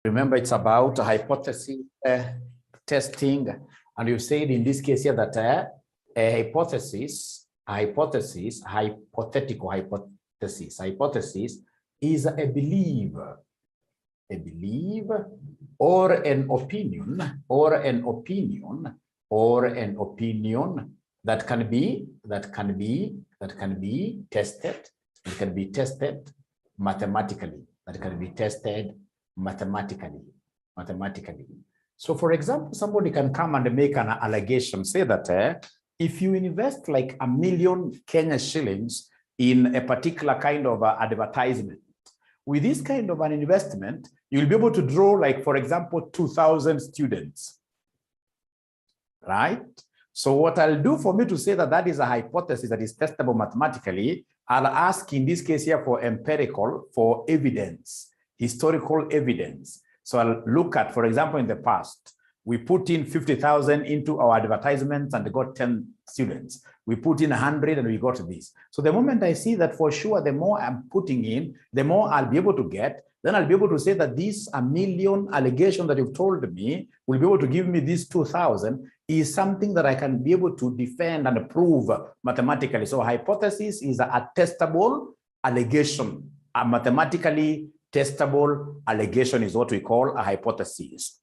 Remember, it's about hypothesis testing. And you said in this case here that a hypothesis is a belief or an opinion that can be tested. It can be tested mathematically. So for example, somebody can come and make an allegation, say that if you invest like 1 million Kenya shillings in a particular kind of advertisement, with this kind of an investment, you'll be able to draw, like, for example, 2,000 students, right? So what I'll do for me to say that that is a hypothesis that is testable mathematically, I'll ask in this case here for evidence, historical evidence. So I'll look at, for example, in the past, we put in 50,000 into our advertisements and got 10 students. We put in 100 and we got this. So the moment I see that for sure, the more I'm putting in, the more I'll be able to get, then I'll be able to say that this 1 million allegation that you've told me will be able to give me this 2,000 is something that I can be able to defend and prove mathematically. So hypothesis is a testable allegation. A mathematically testable allegation is what we call a hypothesis.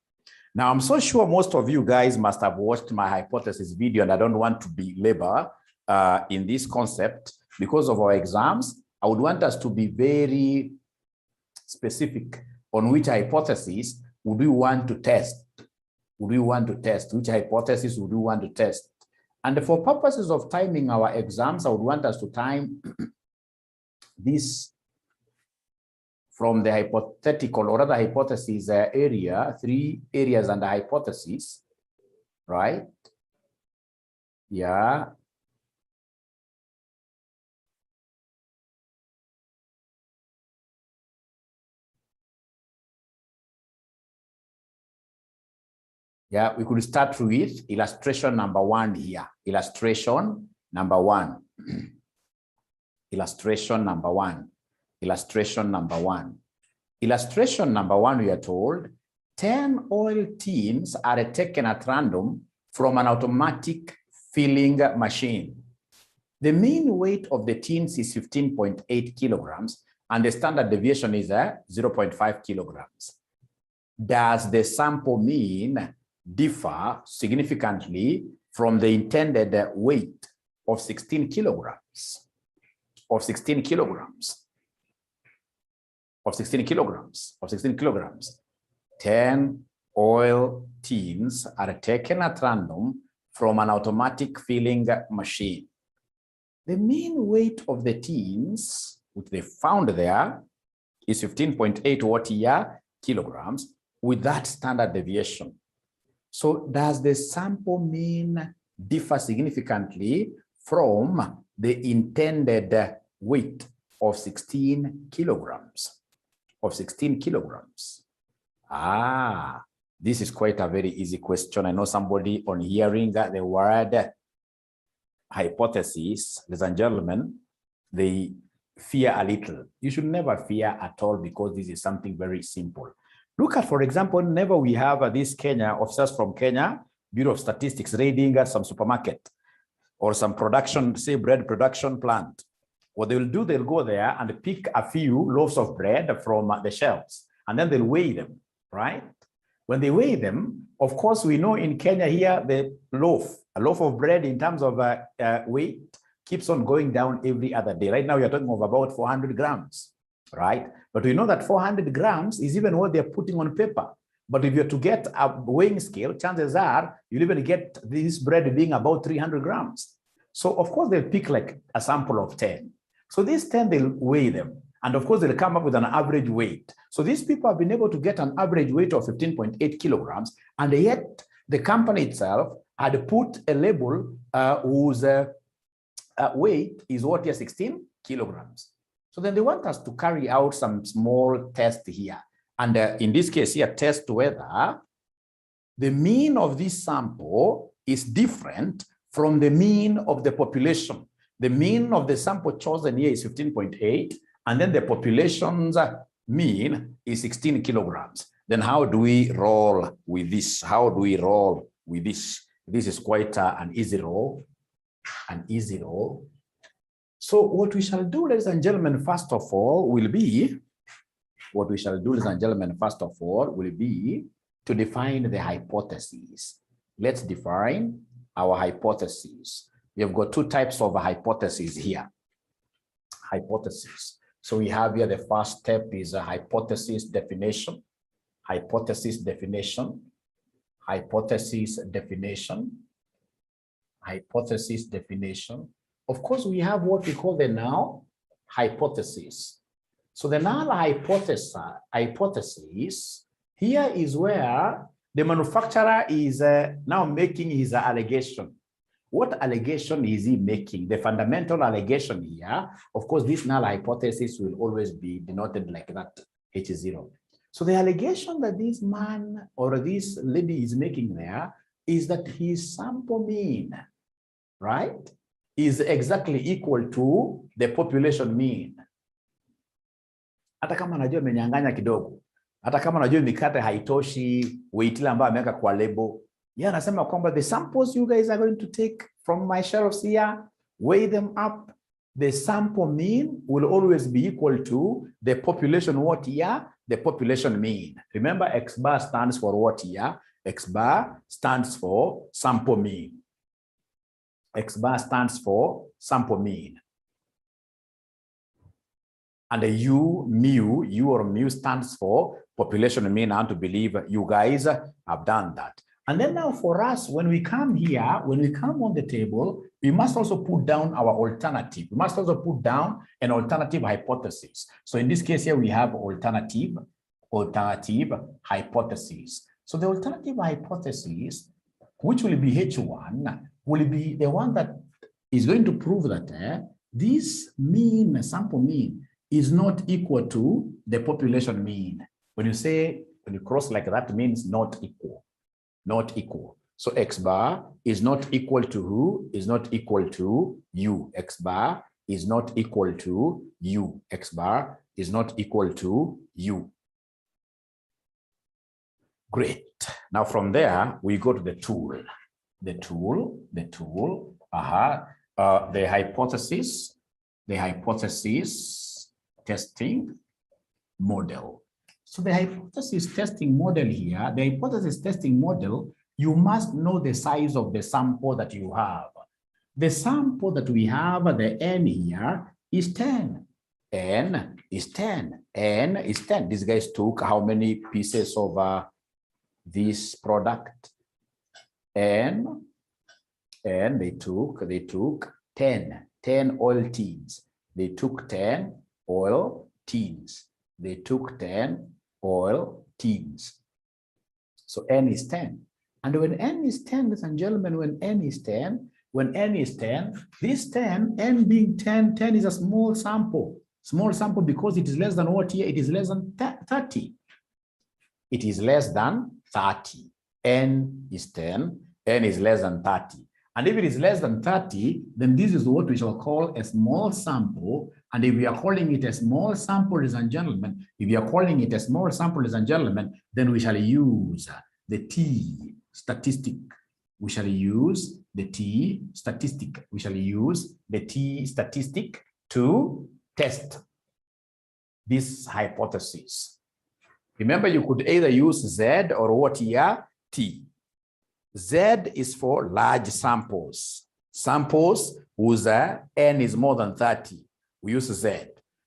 Now, I'm so sure most of you guys must have watched my hypothesis video, and I don't want to belabor in this concept because of our exams. I would want us to be very specific on which hypothesis would we want to test. Which hypothesis would we want to test? And for purposes of timing our exams, I would want us to time this from the hypothetical or other hypothesis area, 3 areas under hypothesis, right? Yeah. Yeah, we could start with illustration number 1 here. Illustration number 1. Illustration number 1. Illustration number 1. Illustration number 1, we are told 10 oil tins are taken at random from an automatic filling machine. The mean weight of the tins is 15.8 kilograms and the standard deviation is 0.5 kilograms. Does the sample mean differ significantly from the intended weight of 16 kilograms? Of 16 kilograms. 10 oil tins are taken at random from an automatic filling machine. The mean weight of the tins, which they found there, is 15.8 what year kilograms with that standard deviation. So does the sample mean differ significantly from the intended weight of 16 kilograms? This is quite a very easy question. I know somebody on hearing the word hypothesis, ladies and gentlemen, they fear a little. You should never fear at all because this is something very simple. Look at, for example, whenever we have this Kenya, officers from Kenya, Bureau of Statistics raiding some supermarket or some production, say bread production plant. What they will do, they'll go there and pick a few loaves of bread from the shelves, and then they'll weigh them, right? When they weigh them, of course, we know in Kenya here, a loaf of bread in terms of weight keeps on going down every other day. Right now, you're talking of about 400 grams, right? But we know that 400 grams is even what they're putting on paper. But if you're to get a weighing scale, chances are you'll even get this bread being about 300 grams. So, of course, they'll pick like a sample of 10. So these 10, they'll weigh them. And of course, they'll come up with an average weight. So these people have been able to get an average weight of 15.8 kilograms. And yet the company itself had put a label whose weight is what here, 16 kilograms. So then they want us to carry out some small test here. And in this case here, test whether the mean of this sample is different from the mean of the population. The mean of the sample chosen here is 15.8, and then the population's mean is 16 kilograms. Then how do we roll with this? How do we roll with this? This is quite an easy roll, So what we shall do, ladies and gentlemen, first of all, will be to define the hypotheses. Let's define our hypotheses. We have got two types of hypotheses here. Hypotheses. So we have here the first step is a hypothesis definition. Hypothesis definition. Of course, we have what we call the null hypothesis. So the null hypothesis here is where the manufacturer is now making his allegation. What allegation is he making? The fundamental allegation here, of course, this null hypothesis will always be denoted like that, H0. So the allegation that this man or this lady is making there is that his sample mean, right, is exactly equal to the population mean. Hata kama najua menyanganya kidogo, hata kama najua mikate haitoshi weight ile ambayo ameweka kwa label, anasema kwamba the samples you guys are going to take from my shelves here, weigh them up, the sample mean will always be equal to the population what here? The population mean. Remember, X bar stands for what here? X bar stands for sample mean. X bar stands for sample mean. And the U or mu stands for population mean. I want to believe you guys have done that. And then now for us, when we come here, when we come on the table, we must also put down our alternative. We must also put down an alternative hypothesis. So in this case here, we have alternative hypothesis. So the alternative hypothesis, which will be H1, will be the one that is going to prove that this mean, sample mean, is not equal to the population mean. When you cross like that, means not equal. Not equal. So X bar is not equal to who? Is not equal to U. X bar is not equal to U. X bar is not equal to U. Great. Now from there, we go to the tool. The hypothesis testing model. So the hypothesis testing model here, the hypothesis testing model, you must know the size of the sample that you have. The sample that we have, the N here, is 10. N is 10. N is 10. These guys took how many pieces of this product? And they took 10 oil tins. They took 10 oil tins. They took 10 oil tins. So N is 10. And when N is 10, ladies and gentlemen, when N is 10, this 10, N being 10, 10 is a small sample. Small sample because it is less than what here? It is less than 30. It is less than 30. N is 10, N is less than 30. And if it is less than 30, then this is what we shall call a small sample. And if we are calling it a small sample, ladies and gentlemen, then we shall use the T statistic. We shall use the T statistic. To test this hypothesis. Remember, you could either use Z or what here? T. Z is for large samples. Samples whose N is more than 30. We use Z.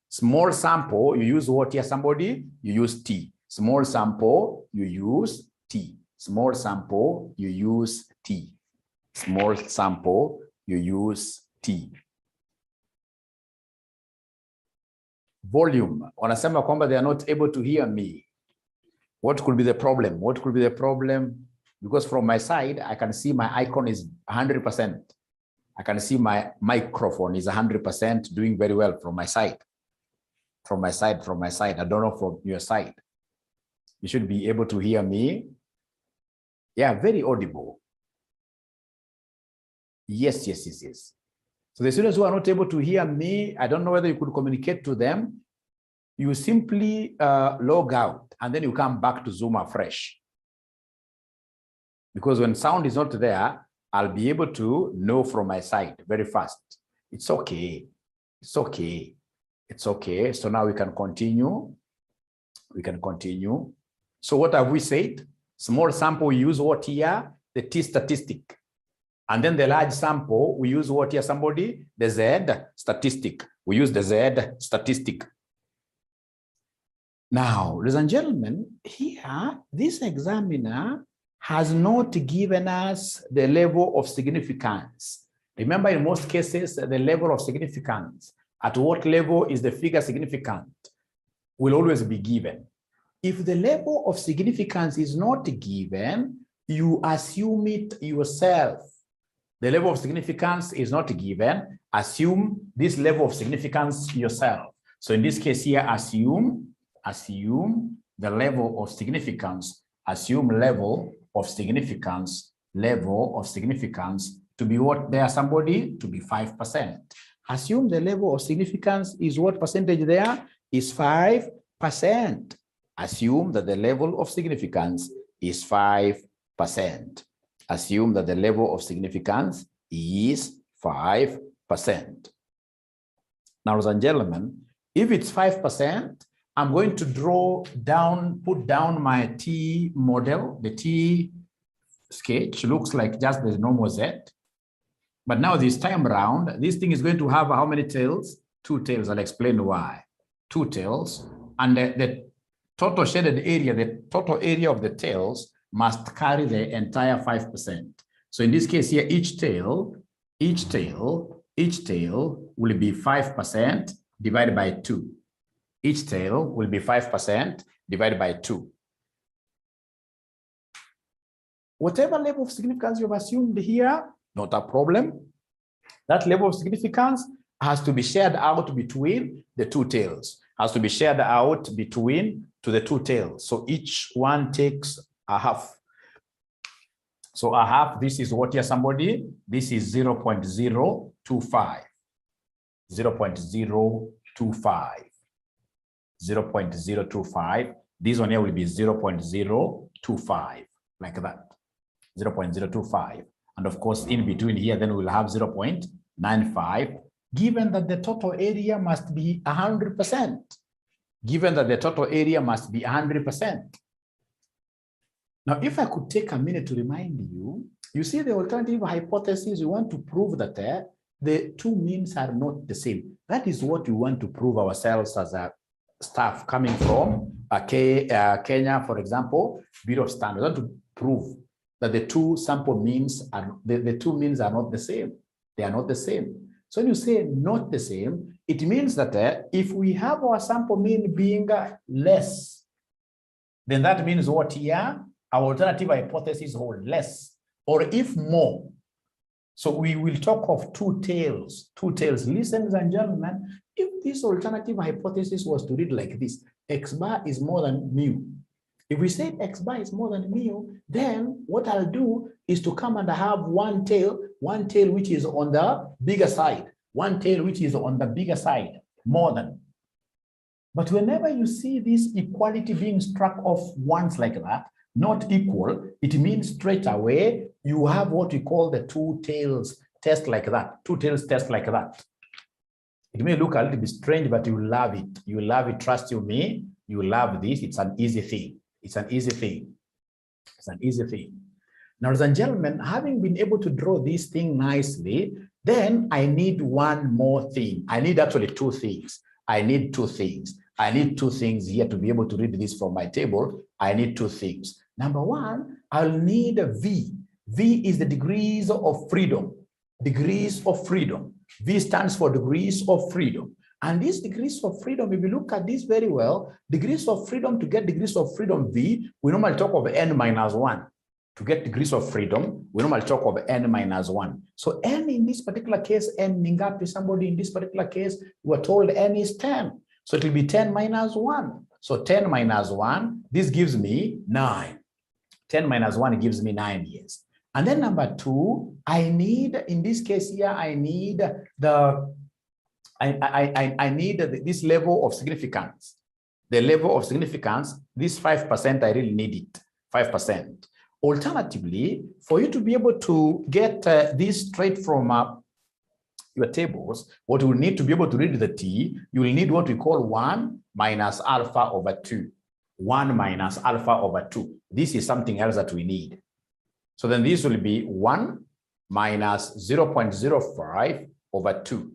Small sample, you use what here, somebody? You use T. Small sample, you use T. Small sample, you use T. Small sample, you use T. Volume. Wanasema kwamba they are not able to hear me. What could be the problem? What could be the problem? Because from my side, I can see my icon is 100%. I can see my microphone is 100% doing very well from my side. From my side. I don't know from your side. You should be able to hear me. Yeah, very audible. Yes. So the students who are not able to hear me, I don't know whether you could communicate to them. you simply log out and then you come back to Zoom afresh. Because when sound is not there, I'll be able to know from my side very fast. It's okay. It's okay. It's okay. So now we can continue. We can continue. So what have we said? Small sample, we use what here? The T statistic. And then the large sample, we use what here, somebody? The Z statistic. We use the Z statistic. Now, ladies and gentlemen, here, this examiner has not given us the level of significance. Remember, in most cases, the level of significance, at what level is the figure significant, will always be given. If the level of significance is not given, you assume it yourself. The level of significance is not given, assume this level of significance yourself. So in this case here, assume the level of significance, assume level of significance to be what there, somebody? To be 5%. Assume the level of significance is what percentage there? Is 5%. Assume that the level of significance is 5%. Assume that the level of significance is 5%. Now, ladies and gentlemen, if it's 5%, I'm going to put down my T model. The T sketch looks like just the normal Z. But now this time around, this thing is going to have how many tails? 2 tails. I'll explain why. 2 tails. And the total shaded area, the total area of the tails must carry the entire 5%. So in this case here, each tail will be 5% divided by 2. Each tail will be 5% divided by 2. Whatever level of significance you've assumed here, not a problem. That level of significance has to be shared out between the 2 tails. Has to be shared out between the 2 tails. So each one takes a half. So a half, this is what here, somebody? This is 0.025. 0.025. 0.025. This one here will be 0.025, like that. 0.025. And of course, in between here, then we'll have 0.95, given that the total area must be 100%. Given that the total area must be 100%. Now, if I could take a minute to remind you, you see the alternative hypothesis, we want to prove that the 2 means are not the same. That is what we want to prove ourselves as a staff coming from Kenya, for example, Bureau of Standards. We want to prove that the 2 sample means are the 2 means are not the same. They are not the same. So when you say not the same, it means that if we have our sample mean being less, then that means what here? Our alternative hypothesis hold less, or if more. So we will talk of 2 tails. 2 tails. Listen, ladies and gentlemen, if this alternative hypothesis was to read like this, X bar is more than mu. If we say X bar is more than mu, then what I'll do is to come and have one tail which is on the bigger side, one tail which is on the bigger side, more than. But whenever you see this equality being struck off once like that, not equal, it means straight away you have what we call the 2 tails test like that. 2 tails test like that. It may look a little bit strange, but you love it. You love it, trust you me. You love this. It's an easy thing. It's an easy thing. It's an easy thing. Now, ladies and gentlemen, having been able to draw this thing nicely, then I need one more thing. I need actually 2 things. I need 2 things. I need 2 things here to be able to read this from my table. I need 2 things. Number 1, I'll need a V. V is the degrees of freedom. Degrees of freedom. V stands for degrees of freedom. And these degrees of freedom, if you look at this very well, degrees of freedom, to get degrees of freedom V, we normally talk of n minus 1. To get degrees of freedom, we normally talk of n minus 1. So n in this particular case, n ningapi, somebody in this particular case, we're told n is 10. So it will be 10 minus 1. So 10 minus 1, this gives me 9. 10 minus 1 gives me 9 years. And then number 2, I need, in this case here, I need this level of significance. the level of significance, this 5%, I really need it, 5%. Alternatively, for you to be able to get this straight from your tables, what you will need to be able to read the T, you will need what we call 1 minus alpha over 2. 1 minus alpha over 2. This is something else that we need. So then this will be 1 minus 0.05 over 2.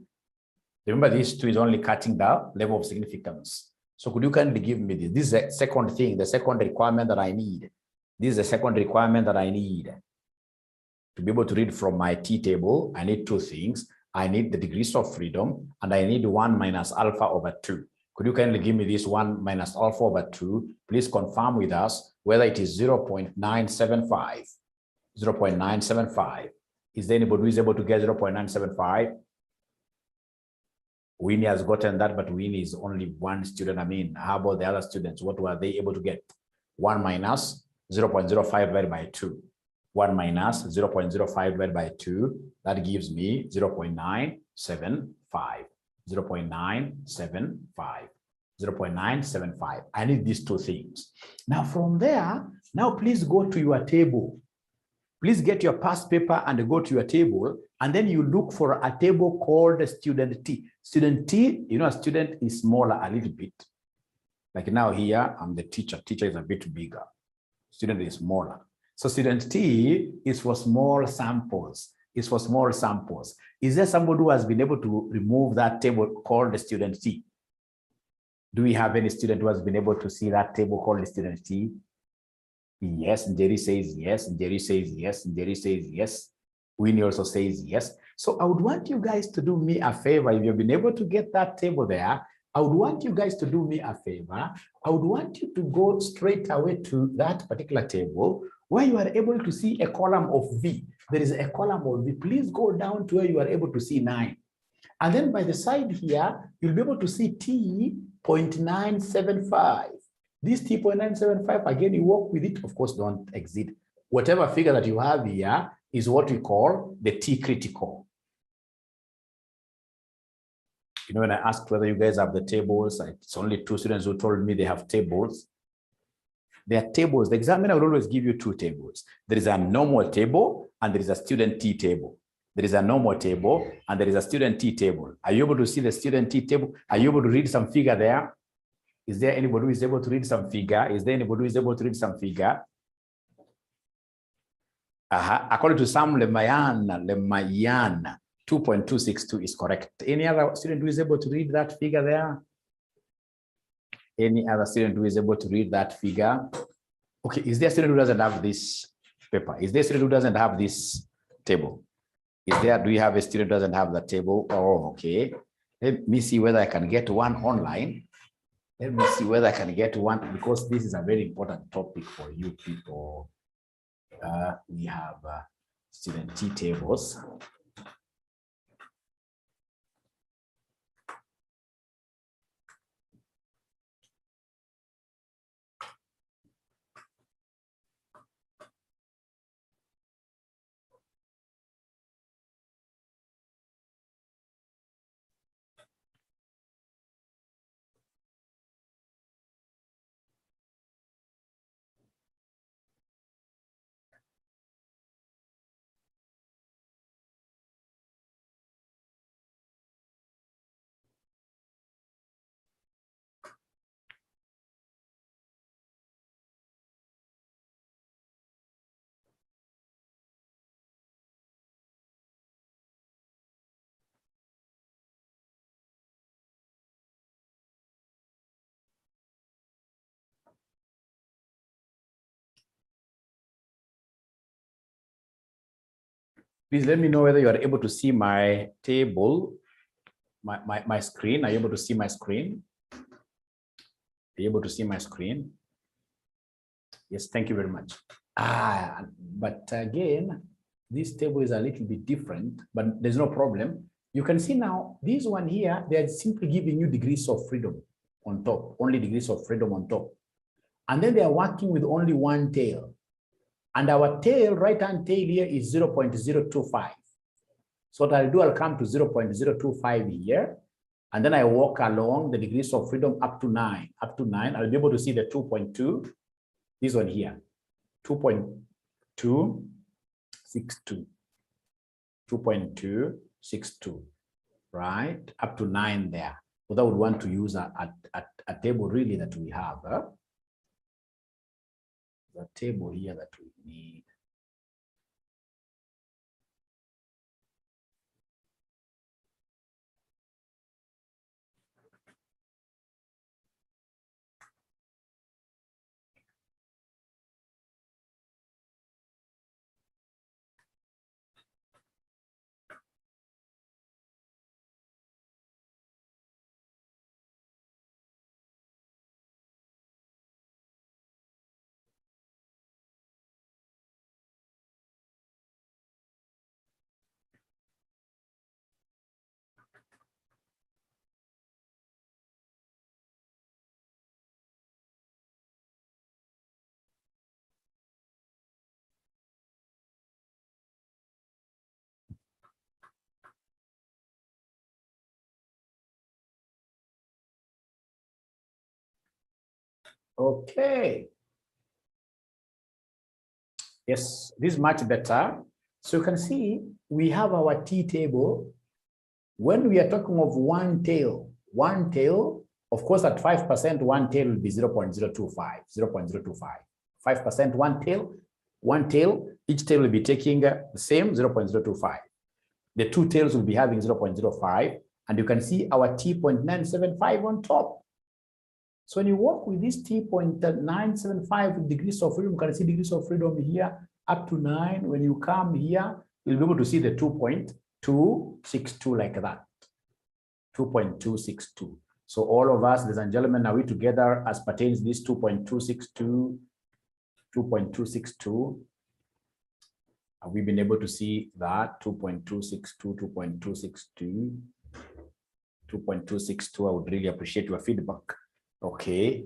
Remember, this 2 is only cutting the level of significance. So could you kindly give me this? This is the second thing, the second requirement that I need. This is the second requirement that I need. To be able to read from my T table, I need two things. I need the degrees of freedom, and I need 1 minus alpha over 2. Could you kindly give me this 1 minus alpha over 2? Please confirm with us whether it is 0.975. 0.975. Is there anybody who is able to get 0.975? Winnie has gotten that, but Winnie is only one student. I mean, how about the other students? What were they able to get? 1 minus 0.05 divided by 2. 1 minus 0.05 divided by 2. That gives me 0.975. 0.975. 0.975. I need these two things. Now from there, now please go to your table. Please get your past paper and go to your table, and then you look for a table called student T. Student T, you know, a student is smaller a little bit. Like now here, I'm the teacher. Teacher is a bit bigger. Student is smaller. So student T is for small samples. It's for small samples. Is there somebody who has been able to remove that table called the student T? Do we have any student who has been able to see that table called the student T? Yes, and Jerry says yes, and Jerry says yes, and Jerry says yes. Winnie also says yes. So I would want you guys to do me a favor. If you've been able to get that table there, I would want you guys to do me a favor. I would want you to go straight away to that particular table where you are able to see a column of V. There is a column of V. Please go down to where you are able to see 9. And then by the side here, you'll be able to see T.975. This T.975, again, you work with it. Of course, don't exceed. Whatever figure that you have here is what we call the T critical. You know, when I asked whether you guys have the tables, it's only 2 students who told me they have tables. There are tables. The examiner will always give you 2 tables. There is a normal table and there is a student T table. There is a normal table and there is a student T table. Are you able to see the student T table? Are you able to read some figure there? Is there anybody who is able to read some figure? Is there anybody who is able to read some figure? According to Sam Lemayan, 2.262 is correct. Any other student who is able to read that figure there? Any other student who is able to read that figure? Okay, is there a student who doesn't have this paper? Is there a student who doesn't have this table? Is there, do you have a student who doesn't have the table? Oh, okay. Let me see whether I can get one online. Let me see whether I can get one, because this is a very important topic for you people. We have student T tables. Please let me know whether you are able to see my table, my screen. Are you able to see my screen? Are you able to see my screen? Yes, thank you very much. But again, this table is a little bit different, but there's no problem. You can see now, this one here, they are simply giving you degrees of freedom on top, only degrees of freedom on top. And then they are working with only one tail. And our tail, right-hand tail here is 0.025. So what I'll do, I'll come to 0.025 here. and then I walk along the degrees of freedom up to 9, I'll be able to see the 2.2, this one here, 2.262, 2.262, right? Up to 9 there. But I would want to use a table really that we have. The table here that we need. Okay. Yes, this is much better. So you can see we have our T table. When we are talking of one tail, of course, at 5%, one tail will be 0.025, 5%, one tail, each tail will be taking the same 0.025. The two tails will be having 0.05, and you can see our T.975 on top. So when you work with this T.975 degrees of freedom, you can see degrees of freedom here up to 9. When you come here, you'll be able to see the 2.262 like that. 2.262. So all of us, ladies and gentlemen, are we together as pertains this 2.262? 2.262. Have we been able to see that? 2.262, 2.262, 2.262. I would really appreciate your feedback. Okay,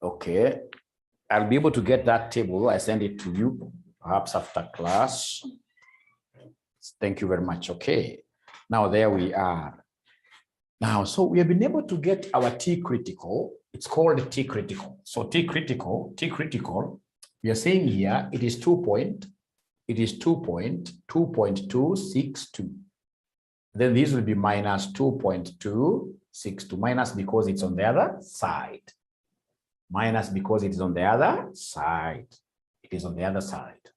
okay. I'll be able to get that table. I send it to you, perhaps after class. Thank you very much. Okay, now there we are. Now, so we have been able to get our T critical. It's called T critical. So T critical, we are saying here it is 2.262. Then this will be minus 2.262, minus because it's on the other side. Minus because it is on the other side. It is on the other side.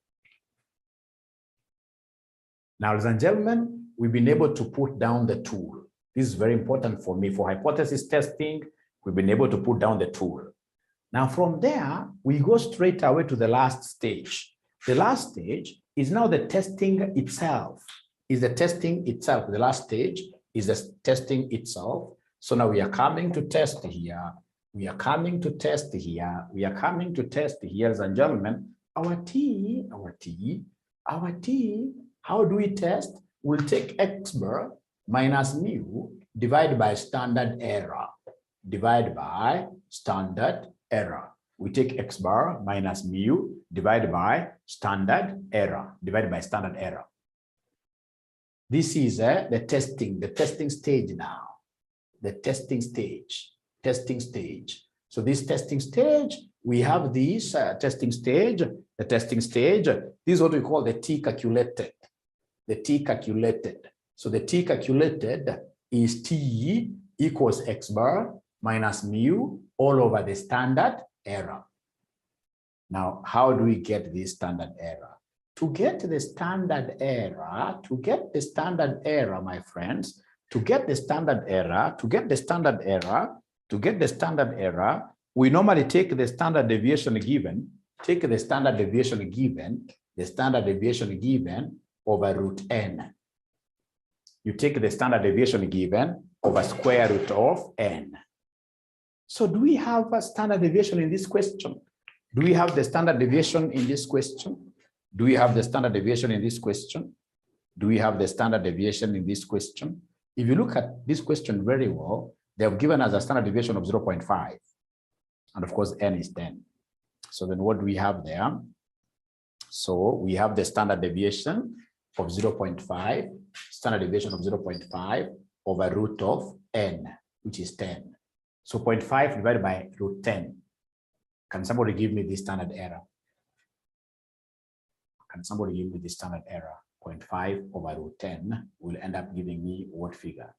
Now, ladies and gentlemen, we've been able to put down the tool. This is very important for me. For hypothesis testing, we've been able to put down the tool. Now, from there, we go straight away to the last stage. The last stage is now the testing itself. Is the testing itself. The last stage is the testing itself. So now we are coming to test here. We are coming to test here. We are coming to test here, ladies and gentlemen. Our T, how do we test? We'll take X bar minus mu divided by standard error. Divided by standard error. We take X bar minus mu divided by standard error. Divided by standard error. This is the testing stage now. The testing stage. So this testing stage, we have this testing stage, the testing stage. This is what we call the T calculated. The T calculated. So the T calculated is T equals X bar minus mu all over the standard error. Now, how do we get this standard error? To get the standard error, my friends, to get the standard error, we normally take the standard deviation given, over root n. You take the standard deviation given over square root of n. So do we have a standard deviation in this question? Do we have the standard deviation in this question? Do we have the standard deviation in this question? Do we have the standard deviation in this question? If you look at this question very well, they have given us a standard deviation of 0.5. And of course, n is 10. So then what do we have there? So we have the standard deviation of 0.5, standard deviation of 0.5 over root of n. which is 10. So 0.5 divided by root 10. Can somebody give me this standard error? Can somebody give me the standard error? 0.5 over root 10 will end up giving me what figure?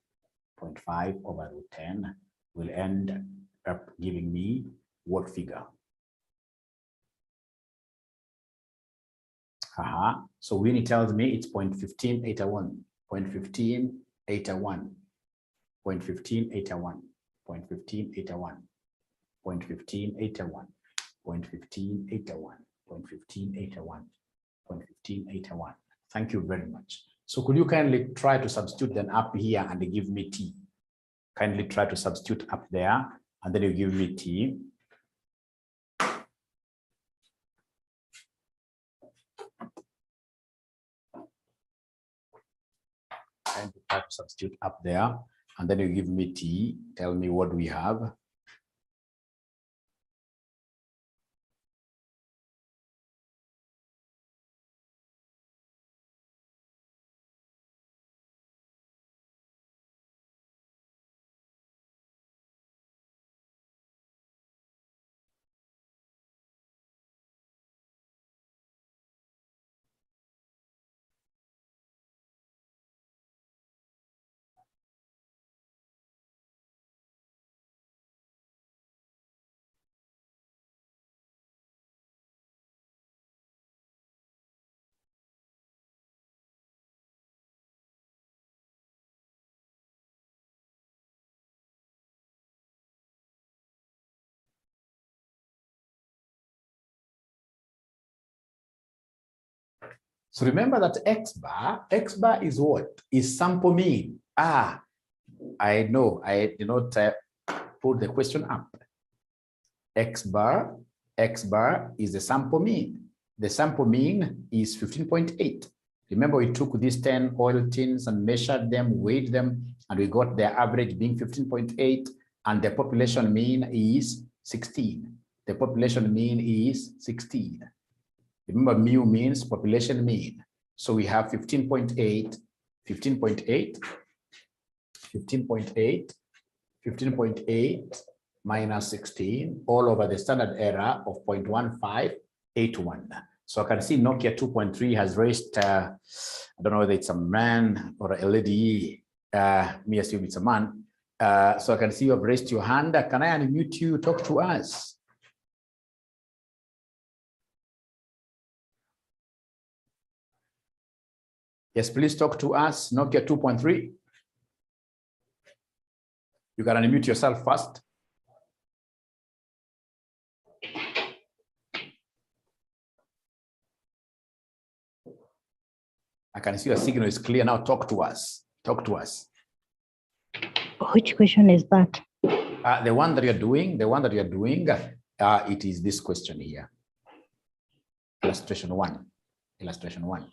0.5 over root 10 will end up giving me what figure? So when it tells me it's 0.1581, 0.1581, 0.1581, 0.1581, 0.1581, 0.1581, 0.1581, 0.1581. Thank you very much. So could you kindly try to substitute them up here and give me T? Kindly try to substitute up there and then you give me T. And try to substitute up there and then you give me T. Tell me what we have. So remember that X bar is what? Is sample mean. I know, I did not put the question up. X bar is the sample mean. The sample mean is 15.8. Remember we took these 10 oil tins and measured them, weighed them, and we got their average being 15.8, and the population mean is 16. The population mean is 16. Remember, mu means population mean. So we have 15.8, 15.8, 15.8, 15.8 minus 16 all over the standard error of 0.1581. So I can see Nokia 2.3 has raised, I don't know whether it's a man or a lady, me assume it's a man. So I can see you have raised your hand. Can I unmute you? Talk to us. Yes, please talk to us. Nokia 2.3. You can unmute yourself first. I can see your signal is clear now. Talk to us. Talk to us. Which question is that? The one that you're doing, it is this question here. Illustration 1. Illustration 1.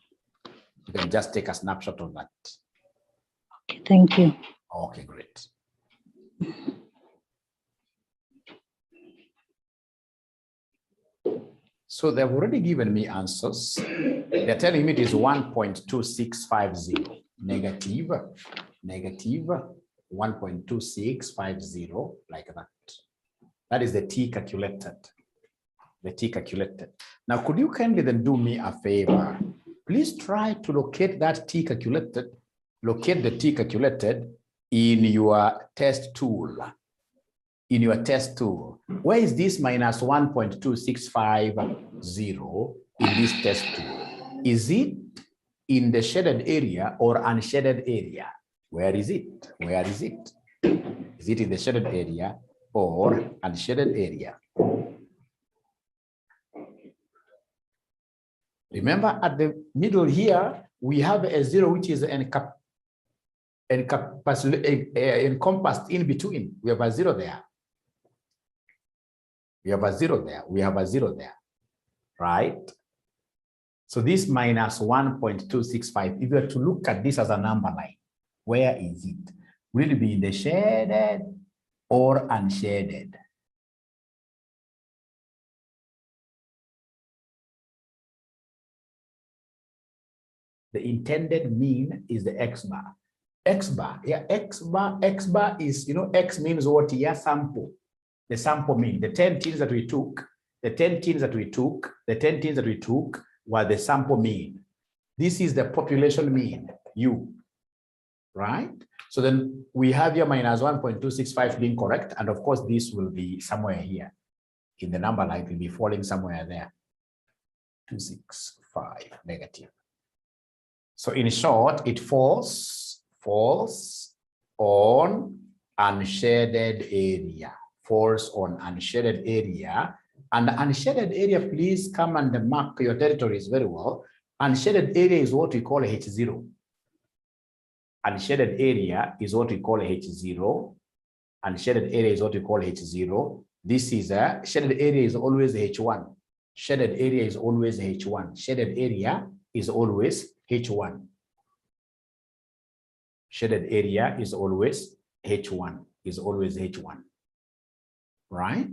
You can just take a snapshot of that. Okay, thank you. Okay, great. So they've already given me answers. They're telling me it is 1.2650, negative 1.2650, like that. That is the T calculated. The T calculated. Now, could you kindly then do me a favor? Please try to locate that T calculated, locate the T calculated in your test tool. In your test tool. Where is this minus 1.2650 in this test tool? Is it in the shaded area or unshaded area? Where is it? Where is it? Is it in the shaded area or unshaded area? Remember, at the middle here, we have a 0 which is encompassed in between. We have a 0 there. We have a 0 there. We have a 0 there, right? So this minus 1.265, if you were to look at this as a number line, where is it? Will it be in the shaded or unshaded? The intended mean is the X bar. X bar, yeah, X bar is, you know, X means what? Yeah, sample, the sample mean, the 10 teens that we took, the 10 teens that we took, the 10 teens that we took were the sample mean. This is the population mean, U, right? So then we have here minus 1.265 being correct. And of course, this will be somewhere here in the number line, it will be falling somewhere there. 265 negative. So in short, it falls on unshaded area, falls on unshaded area. And the unshaded area, please come and mark your territories very well. Unshaded area is what we call H0. Unshaded area is what we call H0. Unshaded area is what we call H0. This is a shaded area is always H1. Shaded area is always H1. Shaded area is always H1. Shaded area is always H1, is always H1, right?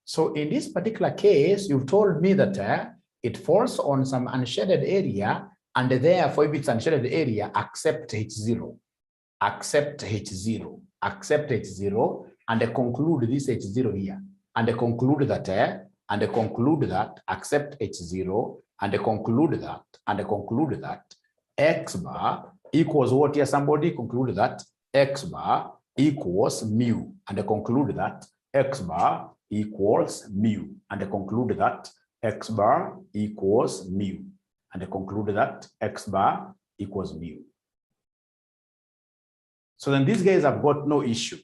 So in this particular case, you've told me that it falls on some unshaded area, and therefore if it's unshaded area, accept H0, accept H0, accept H0, and conclude this H0 here, and conclude that, accept H0, and conclude that, X bar equals what here? Somebody conclude that X bar equals mu, and conclude that X bar equals mu, and conclude that X bar equals mu, and conclude that X bar equals mu. So then these guys have got no issue.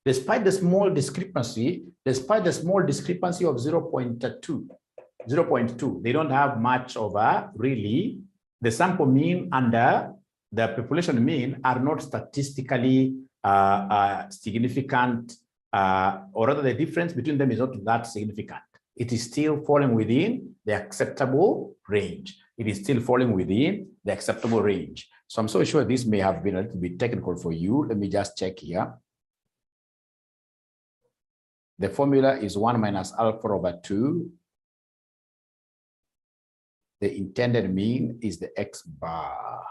Despite the small discrepancy, of 0.2, they don't have much of a really, the sample mean and the population mean are not statistically significant, or rather the difference between them is not that significant. It is still falling within the acceptable range. It is still falling within the acceptable range. So I'm so sure this may have been a little bit technical for you. Let me just check here. The formula is 1 minus alpha over 2. The intended mean is the X bar.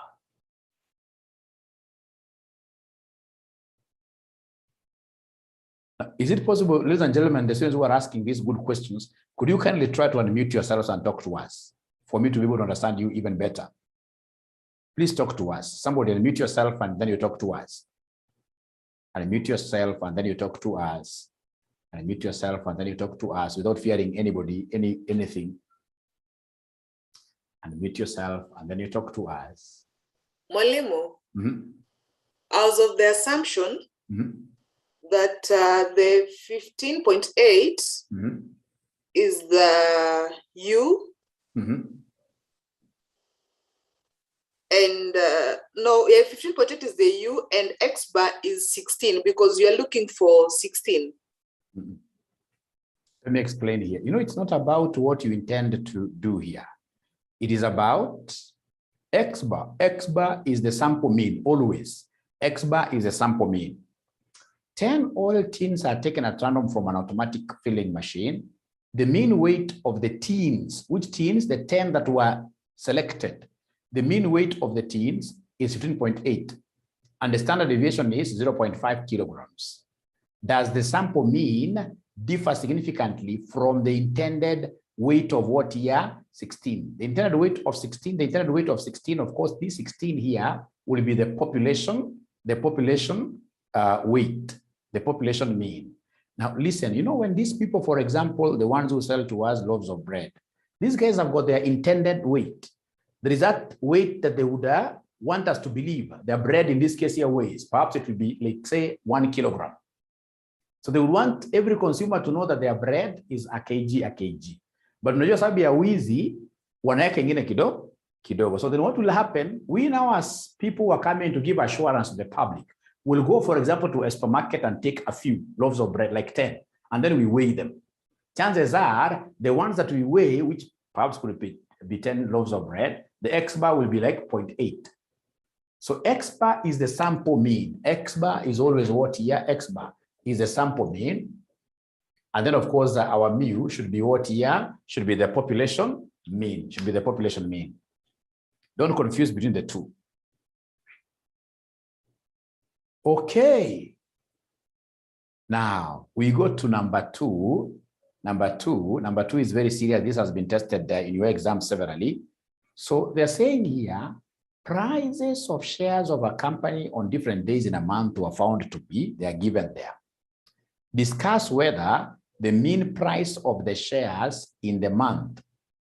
Is it possible, ladies and gentlemen, the students who are asking these good questions, could you kindly try to unmute yourselves and talk to us for me to be able to understand you even better? Please talk to us. Somebody unmute yourself and then you talk to us. Unmute yourself and then you talk to us. Unmute yourself and then you talk to us without fearing anybody, anything. Unmute yourself and then you talk to us. Mwalimu, as of the assumption that the 15.8 is the U, and no, 15.8 is the U, and X bar is 16 because you are looking for 16. Let me explain here. You know, it's not about what you intend to do here. It is about X bar. X bar is the sample mean, always. X bar is the sample mean. 10 oil tins are taken at random from an automatic filling machine. The mean weight of the tins, which tins? The 10 that were selected. The mean weight of the tins is 15.8, and the standard deviation is 0.5 kilograms. Does the sample mean differ significantly from the intended weight of what here? 16. The intended weight of 16, of course, this 16 here will be the population weight, the population mean. Now, listen, you know, when these people, for example, the ones who sell to us loaves of bread, these guys have got their intended weight. There is that weight that they would want us to believe their bread in this case here weighs. Perhaps it will be, like, say, 1 kilogram. So they would want every consumer to know that their bread is a kg. But unajua sababu ya wizi wanaweka ingine kidogo. So then what will happen? We now, as people who are coming to give assurance to the public, will go, for example, to a supermarket and take a few loaves of bread, like 10, and then we weigh them. Chances are the ones that we weigh, which perhaps could be 10 loaves of bread, the X bar will be like 0.8. So X bar is the sample mean. X bar is always what here? X bar is the sample mean. And then, of course, our mu should be what here? Should be the population mean. Should be the population mean. Don't confuse between the two. Okay. Now we go to number two. Number two is very serious. This has been tested in your exam severally. So they're saying here, prices of shares of a company on different days in a month were found to be, they are given there. Discuss whether the mean price of the shares in the month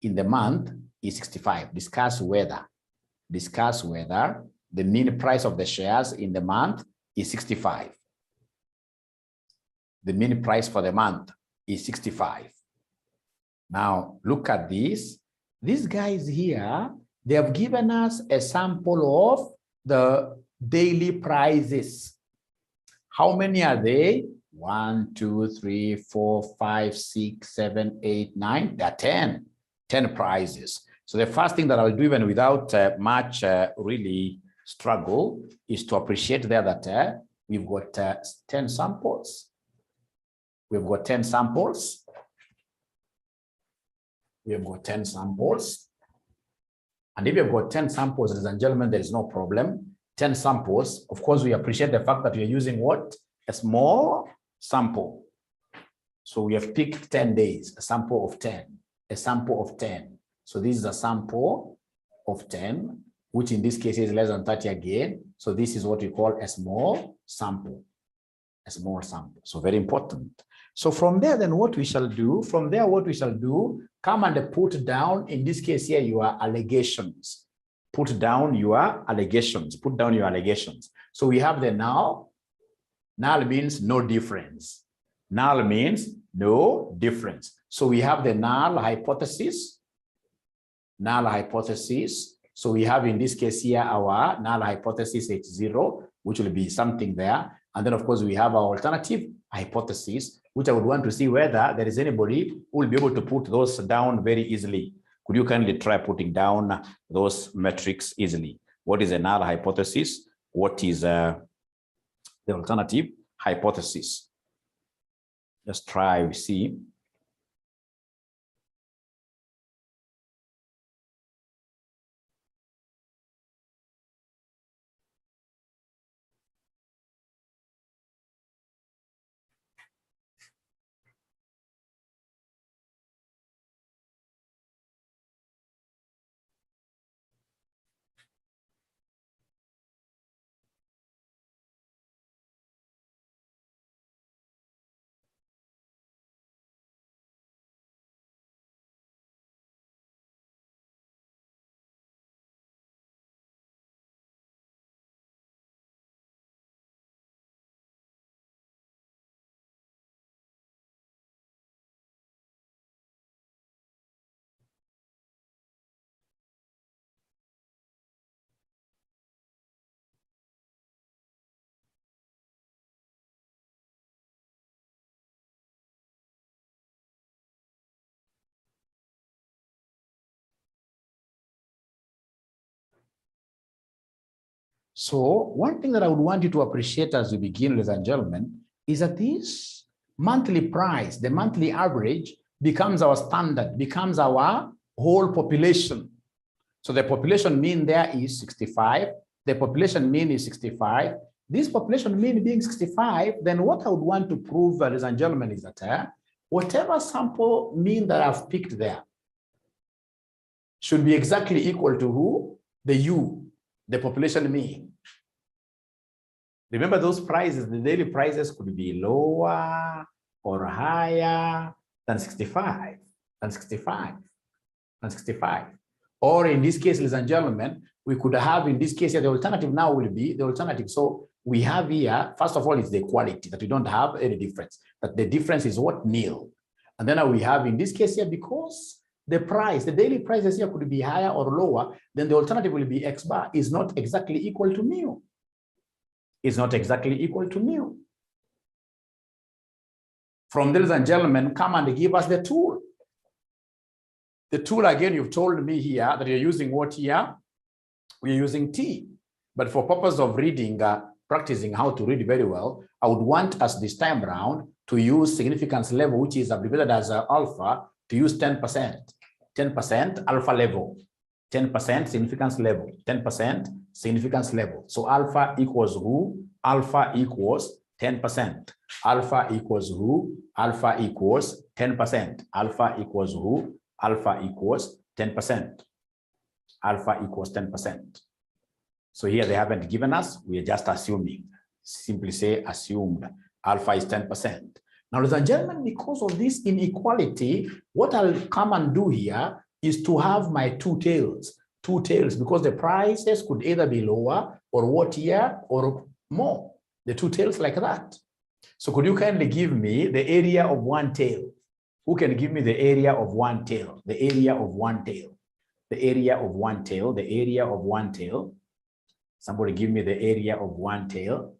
is 65. Discuss whether the mean price of the shares in the month is 65. The mean price for the month is 65. Now, look at this. These guys here, they have given us a sample of the daily prices. How many are they? 1, 2, 3, 4, 5, 6, 7, 8, 9. There are 10. 10 prizes. So the first thing that I'll do, even without much really struggle, is to appreciate there that we've got 10 samples. We've got 10 samples. We have got 10 samples. And if you've got 10 samples, ladies and gentlemen, there is no problem. 10 samples. Of course, we appreciate the fact that you're using what? A small sample. So we have picked 10 days, a sample of 10, a sample of 10. So this is a sample of 10, which in this case is less than 30 again. So this is what we call a small sample. A small sample. So very important. So from there, then what we shall do, come and put down, in this case here, your allegations. Put down your allegations. So we have the null. Null means no difference. Null means no difference. So we have the null hypothesis. Null hypothesis. So we have in this case here our null hypothesis H0, which will be something there. And then of course we have our alternative hypothesis, which I would want to see whether there is anybody who will be able to put those down very easily. Could you kindly try putting down those metrics easily? What is a null hypothesis? What is the alternative hypothesis? Just try, we see. So one thing that I would want you to appreciate as we begin, ladies and gentlemen, is that this monthly price, the monthly average, becomes our standard, becomes our whole population. So the population mean there is 65. The population mean is 65. This population mean being 65, then what I would want to prove, ladies and gentlemen, is that whatever sample mean that I've picked there should be exactly equal to who? The U, the population mean. Remember those prices, the daily prices could be lower or higher than 65, Or in this case, ladies and gentlemen, we could have in this case, the alternative now will be the alternative. So we have here, first of all, it's the quality that we don't have any difference, but the difference is what? Nil. And then we have in this case here, because the price, the daily prices here could be higher or lower, then the alternative will be X bar is not exactly equal to mu. Is not exactly equal to mu. From there, ladies and gentlemen, come and give us the tool. The tool, again, you've told me here that you're using what here? We're using T. But for purpose of reading, practicing how to read very well, I would want us this time around to use significance level, which is abbreviated as alpha, to use 10%. 10% alpha level. 10% significance level, 10% significance level. So alpha equals who? Alpha equals 10%. Alpha equals who? Alpha equals 10%. Alpha equals who? Alpha equals 10%. Alpha equals 10%. So here they haven't given us, we are just assuming. Simply say assumed. Alpha is 10%. Now, ladies and gentlemen, because of this inequality, what I'll come and do here is to have my two tails, because the prices could either be lower or what here or more. The two tails like that. So could you kindly give me the area of one tail? Who can give me the area of one tail? The area of one tail. The area of one tail. The area of one tail. Somebody give me the area of one tail.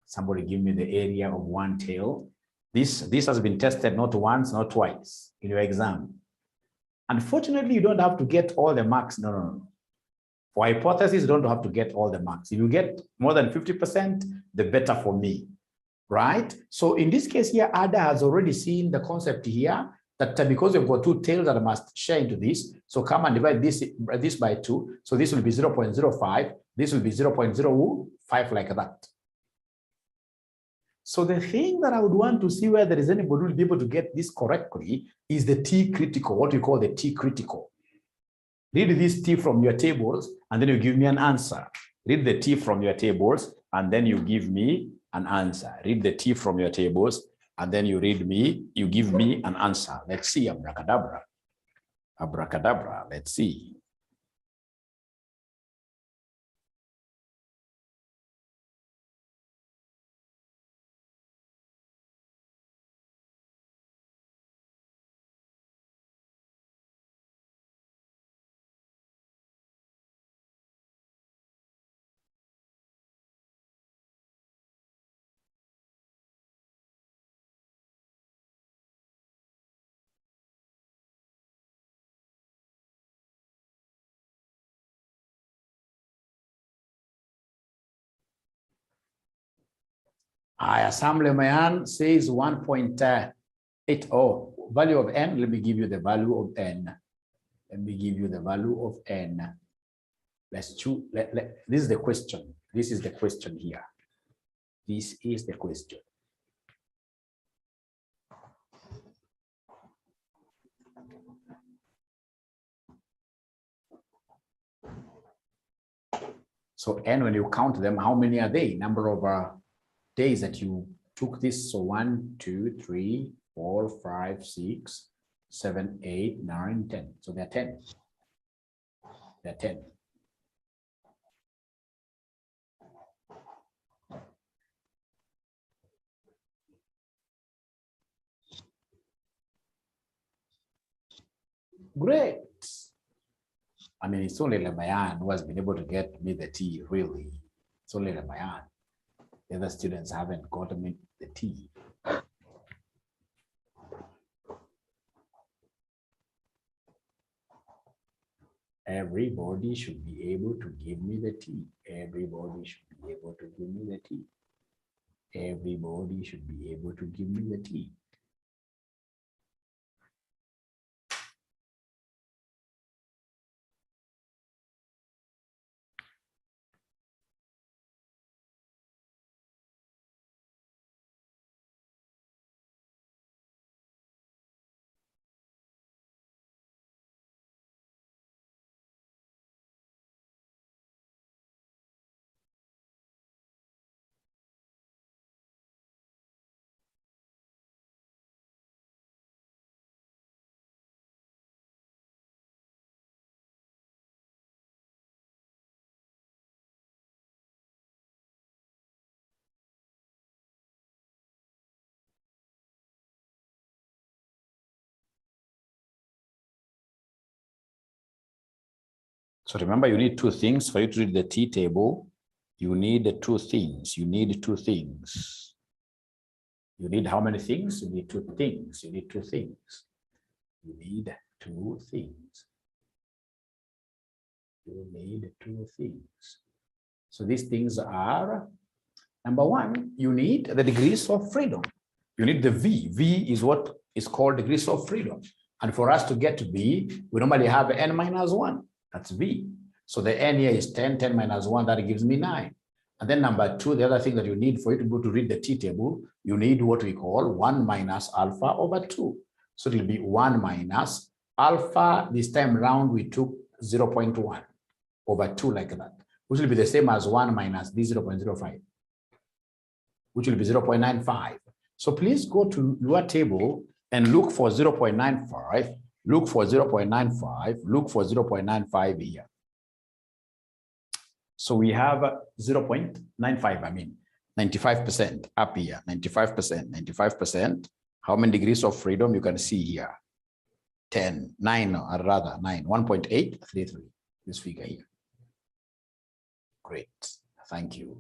Somebody give me the area of one tail. This has been tested not once, not twice in your exam. Unfortunately, you don't have to get all the marks. No. For hypothesis, you don't have to get all the marks. If you get more than 50%, the better for me, right? So in this case here, Ada has already seen the concept here that because we've got two tails that I must share into this. So come and divide this by 2. So this will be 0.05. This will be 0.05 like that. So the thing that I would want to see where there is anybody who will be able to get this correctly is the T critical, what we call the T critical. Read this T from your tables, and then you give me an answer. Read the T from your tables, and then you give me an answer. Read the T from your tables, and then you give me an answer. Let's see, abracadabra. Abracadabra, let's see. Assembly Mayan says 1.80. Value of n, let me give you the value of n. Let me give you the value of n. Let's choose. This is the question. This is the question here. This is the question. So n, when you count them, how many are they? Number of days that you took this. So 1, 2, 3, 4, 5, 6, 7, 8, 9, 10. So they're 10. They're 10. Great. I mean, it's only Lemayan who has been able to get me the T, really. It's only Lemayan. The other students haven't gotten me the T. Everybody should be able to give me the T. Everybody should be able to give me the T. Everybody should be able to give me the T. So remember, you need two things for you to read the T table. You need two things. You need two things. You need how many things? You need two things. You need two things. You need two things. You need two things. So these things are, number one, you need the degrees of freedom. You need the V. V is what is called degrees of freedom. And for us to get to V, we normally have n minus 1. That's V. So the n here is 10, 10 minus 1, that gives me 9. And then number two, the other thing that you need for you to be able to read the T table, you need what we call 1 minus alpha over 2. So it will be 1 minus alpha. This time round, we took 0.1 over 2 like that, which will be the same as 1 minus the 0.05, which will be 0.95. So please go to your table and look for 0.95, look for 0.95, look for 0.95 here. So we have 0.95, I mean, 95% up here, 95%, 95%. How many degrees of freedom you can see here? 10, 9, or rather 9, 1.833, this figure here. Great, thank you.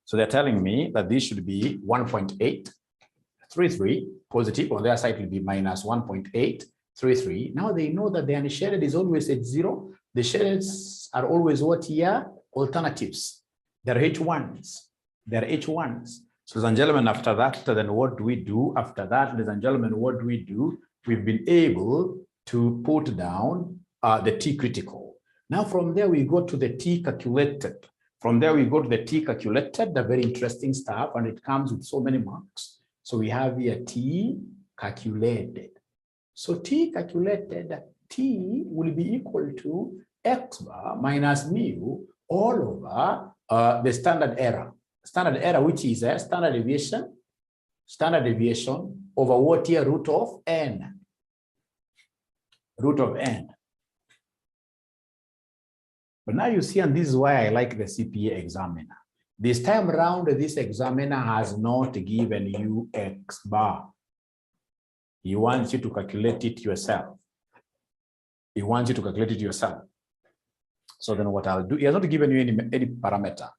So they're telling me that this should be 1.833 positive, on their side it will be minus 1.833. Now they know that the unshaded is always at 0. The shadeds are always what here? Alternatives. They're H1s. They're H1s. So, ladies and gentlemen, after that, then what do we do? After that, ladies and gentlemen, what do we do? We've been able to put down the T critical. Now, from there, we go to the T calculated. From there, we go to the T calculated, the very interesting stuff, and it comes with so many marks. So we have here T calculated. So T calculated, T will be equal to X bar minus mu all over the standard error. Standard error, which is a standard deviation over what here? Root of n. Root of n. But now you see, and this is why I like the CPA examiner. This time around, this examiner has not given you X bar. He wants you to calculate it yourself. He wants you to calculate it yourself. So then what I'll do, he has not given you any parameter.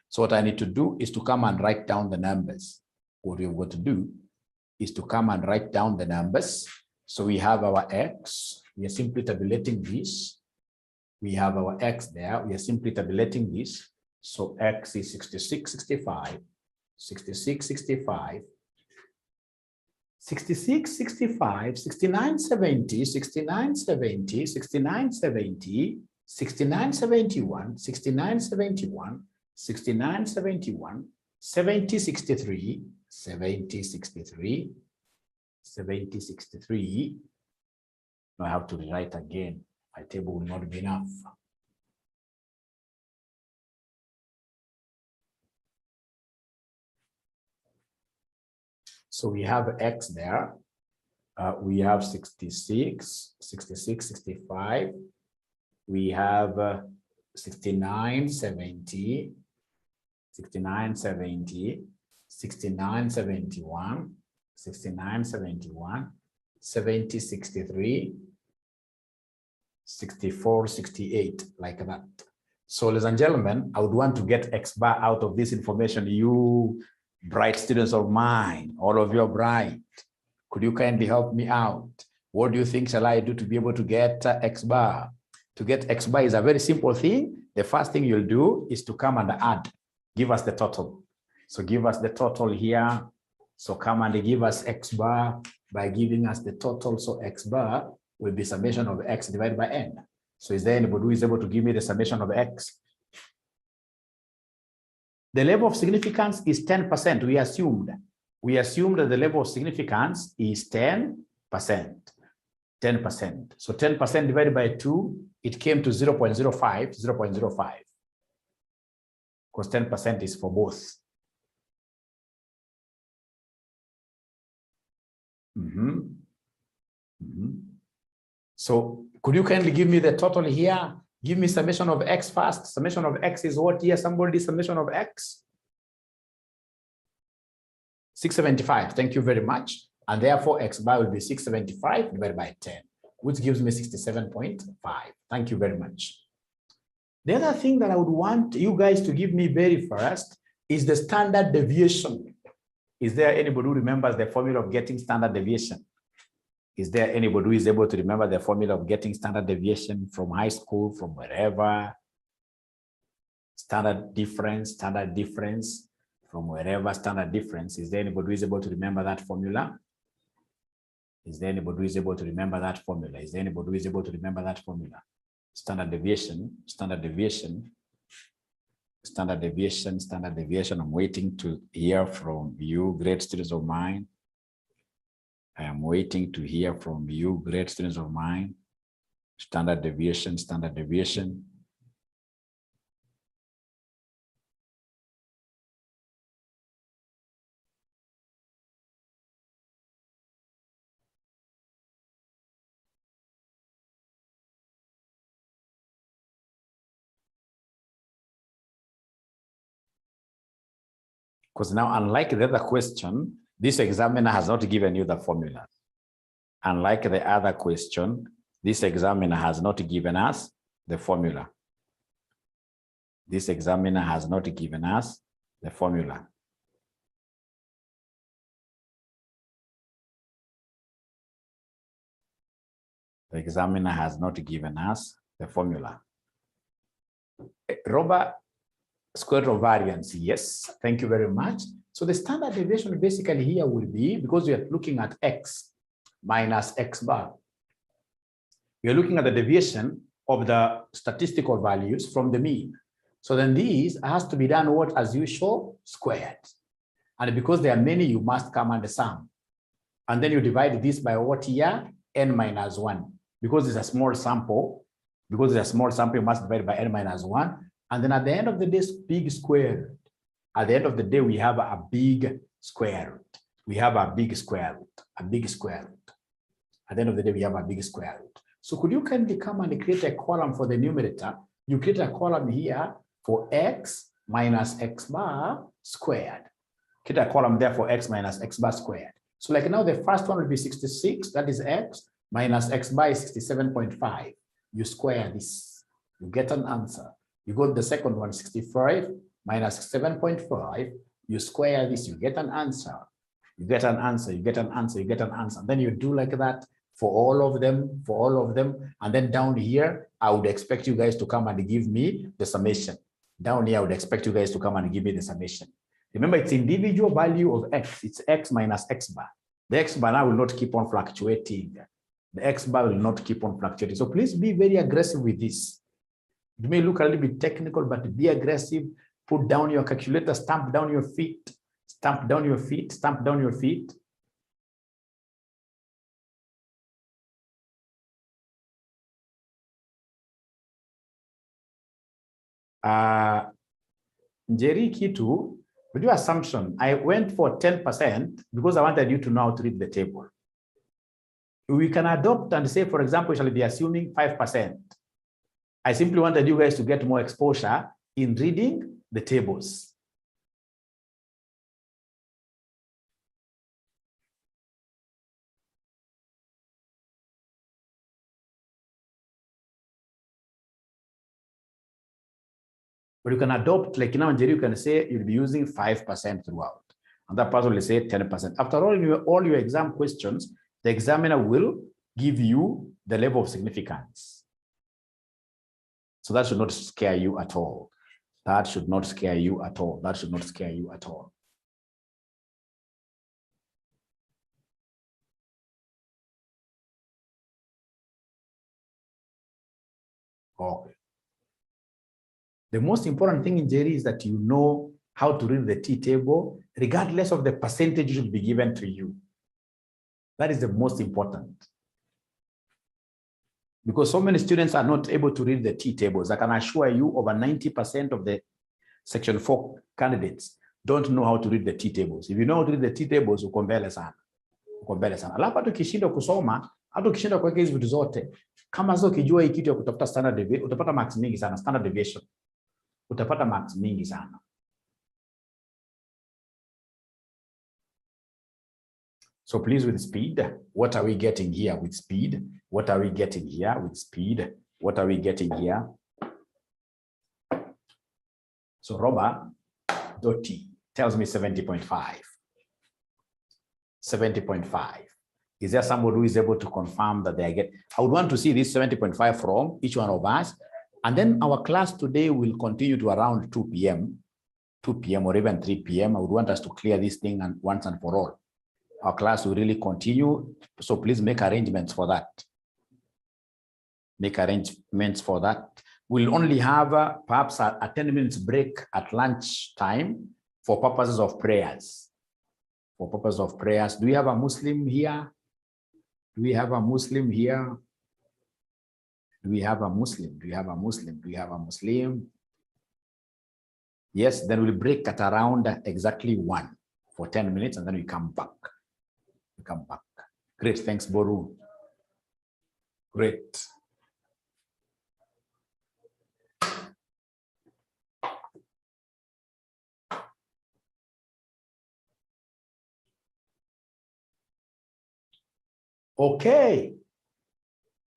So what I need to do is to come and write down the numbers. What we've got to do is to come and write down the numbers. So we have our X, we are simply tabulating this. We have our X there, we are simply tabulating this. So X is 66, 65, 66, 65, 66, 65, 69, 70, 69, 70, 69, 70, 69, 71, 69, 71, 69, 71, 70, 63, 70, 63, 70, 63. Now I have to rewrite again. My table will not be enough. So we have X there. We have 66, 66, 65. We have 69, 70, 69, 70, 69, 71, 69, 71, 70, 63, 64, 68, like that. So, ladies and gentlemen, I would want to get X bar out of this information. You bright students of mine, all of you are bright. Could you kindly help me out? What do you think shall I do to be able to get X bar? To get X bar is a very simple thing. The first thing you'll do is to come and add. Give us the total. So give us the total here. So come and give us X bar by giving us the total. So X bar will be summation of X divided by N. So is there anybody who is able to give me the summation of X? The level of significance is 10%. We assumed that the level of significance is 10%. 10%. So 10% divided by 2, it came to 0.05, 0.05. Because 10% is for both. So could you kindly give me the total here? Give me summation of X first. Summation of X is what here? Somebody summation of X? 675. Thank you very much. And therefore, X bar will be 675 divided by 10, which gives me 67.5. Thank you very much. The other thing that I would want you guys to give me very first is the standard deviation. Is there anybody who remembers the formula of getting standard deviation? Is there anybody who is able to remember the formula of getting standard deviation from high school, from wherever? Standard difference from wherever, standard difference. Is there anybody who is able to remember that formula? Is there anybody who is able to remember that formula? Is there anybody who is able to remember that formula? Standard deviation, Standard deviation, standard deviation. I'm waiting to hear from you, great students of mine. I am waiting to hear from you, great students of mine. Standard deviation, standard deviation. Because now, unlike the other question, this examiner has not given you the formula. Unlike the other question, this examiner has not given us the formula. This examiner has not given us the formula. The examiner has not given us the formula. Robert, square root of variance, yes, thank you very much. So the standard deviation basically here will be, because we are looking at x minus x bar, we are looking at the deviation of the statistical values from the mean. So then these has to be done what, as usual, squared. And because there are many, you must come and sum. And then you divide this by what here? N minus 1. Because it's a small sample, you must divide by n minus 1. And then at the end of the day, big square root. At the end of the day, we have a big square root. We have a big square root, a big square root. At the end of the day, we have a big square root. So could you kindly come and create a column for the numerator? You create a column here for x minus x bar squared. Create a column there for x minus x bar squared. So like now, the first one will be 66, that is x, minus x bar is 67.5. You square this, you get an answer. You go to the second one, 65 minus 7.5. You square this, you get an answer. You get an answer, you get an answer, you get an answer. And then you do like that for all of them, And then down here, I would expect you guys to come and give me the summation. Down here, I would expect you guys to come and give me the summation. Remember, it's individual value of x. It's x minus x bar. The x bar now will not keep on fluctuating. The x bar will not keep on fluctuating. So please be very aggressive with this. It may look a little bit technical, but be aggressive. Put down your calculator, stamp down your feet, stamp down your feet, stamp down your feet. Njeri Kitu, with your assumption, I went for 10% because I wanted you to know how to read the table. We can adopt and say, for example, shall be assuming 5%. I simply wanted you guys to get more exposure in reading the tables. But you can adopt, like now, Jerry, you can say you'll be using 5% throughout. And that person will say 10%. After all your exam questions, the examiner will give you the level of significance. So that should not scare you at all. That should not scare you at all. That should not scare you at all. Okay. The most important thing in Jerry is that you know how to read the T table, regardless of the percentage should be given to you. That is the most important. Because so many students are not able to read the T tables. I can assure you over 90% of the Section 4 candidates don't know how to read the T tables. If you know how to read the T tables, uko mbele sana. Uko mbele sana. Alafu hata ukishinda kusoma, hata ukishinda kuweka hizi vitu zote, kama sio ukijua hii kitu ya kutafuta standard deviation, utapata marks mingi sana, standard deviation. Utapata marks mingi sana. So please, with speed, what are we getting here with speed? What are we getting here with speed? What are we getting here? So Robert Doty tells me 70.5. 70.5. Is there somebody who is able to confirm that they get? I would want to see this 70.5 from each one of us. And then our class today will continue to around 2 p.m. 2 p.m. or even 3 p.m. I would want us to clear this thing and once and for all. Our class will really continue. So please make arrangements for that. Make arrangements for that. We'll only have perhaps a 10 minutes break at lunch time for purposes of prayers. For purposes of prayers. Do we have a Muslim here? Do we have a Muslim here? Do we have a Muslim? Do we have a Muslim? Do we have a Muslim? Yes, then we'll break at around exactly 1 for 10 minutes and then we come back. We come back. Great, thanks, Boru. Great. Okay.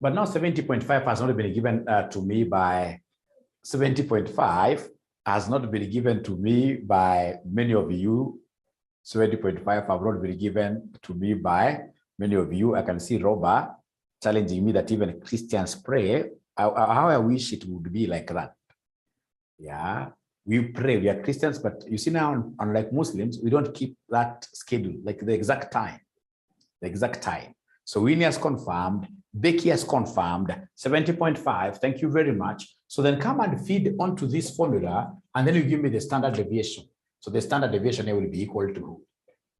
But now 70.5 has not been given to me by 70.5 has not been given to me by many of you. 70.5 have not been given to me by many of you. I can see Robert challenging me that even Christians pray. How I wish it would be like that. Yeah, we pray, we are Christians, but you see now, unlike Muslims, we don't keep that schedule, like the exact time. The exact time. So Winnie has confirmed, Becky has confirmed, 70.5, thank you very much. So then come and feed onto this formula, and then you give me the standard deviation. So the standard deviation here will be equal to who?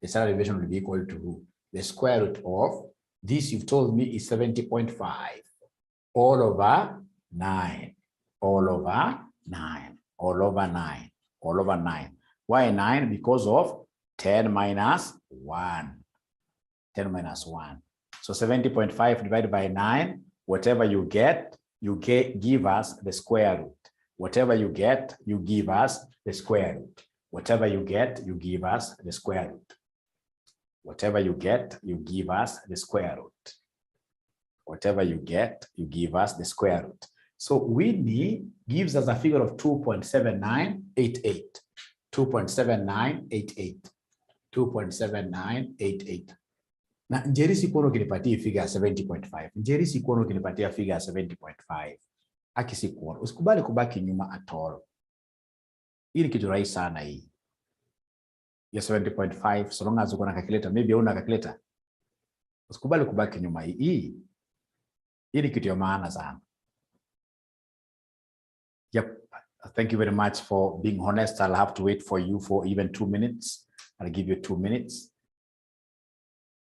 The standard deviation will be equal to who? The square root of this you've told me is 70.5, all over 9, all over 9, all over 9, all over 9. Why 9? Because of 10 minus 1. 10 minus 1. So 70.5 divided by 9, whatever you get, give us the square root. Whatever you get, you give us the square root. Whatever you get, you give us the square root. Whatever you get, you give us the square root. Whatever you get, you give us the square root. So Winnie gives us a figure of 2.7988. 2.7988. 2.7988. Na Njeri sikuona ukinipatia figure 70.5. Njeri sikuona ukinipatia figure 70.5. Aki sikuona. Usikubali kubaki nyuma at all. Hii ni kitu rahisi sana hii. Ya 70.5, so long as uko na calculator, maybe una calculator. Usikubali kubaki nyuma hii. Hii ni kitu ya maana sana. Yep. Thank you very much for being honest. I'll have to wait for you for even 2 minutes. I'll give you 2 minutes.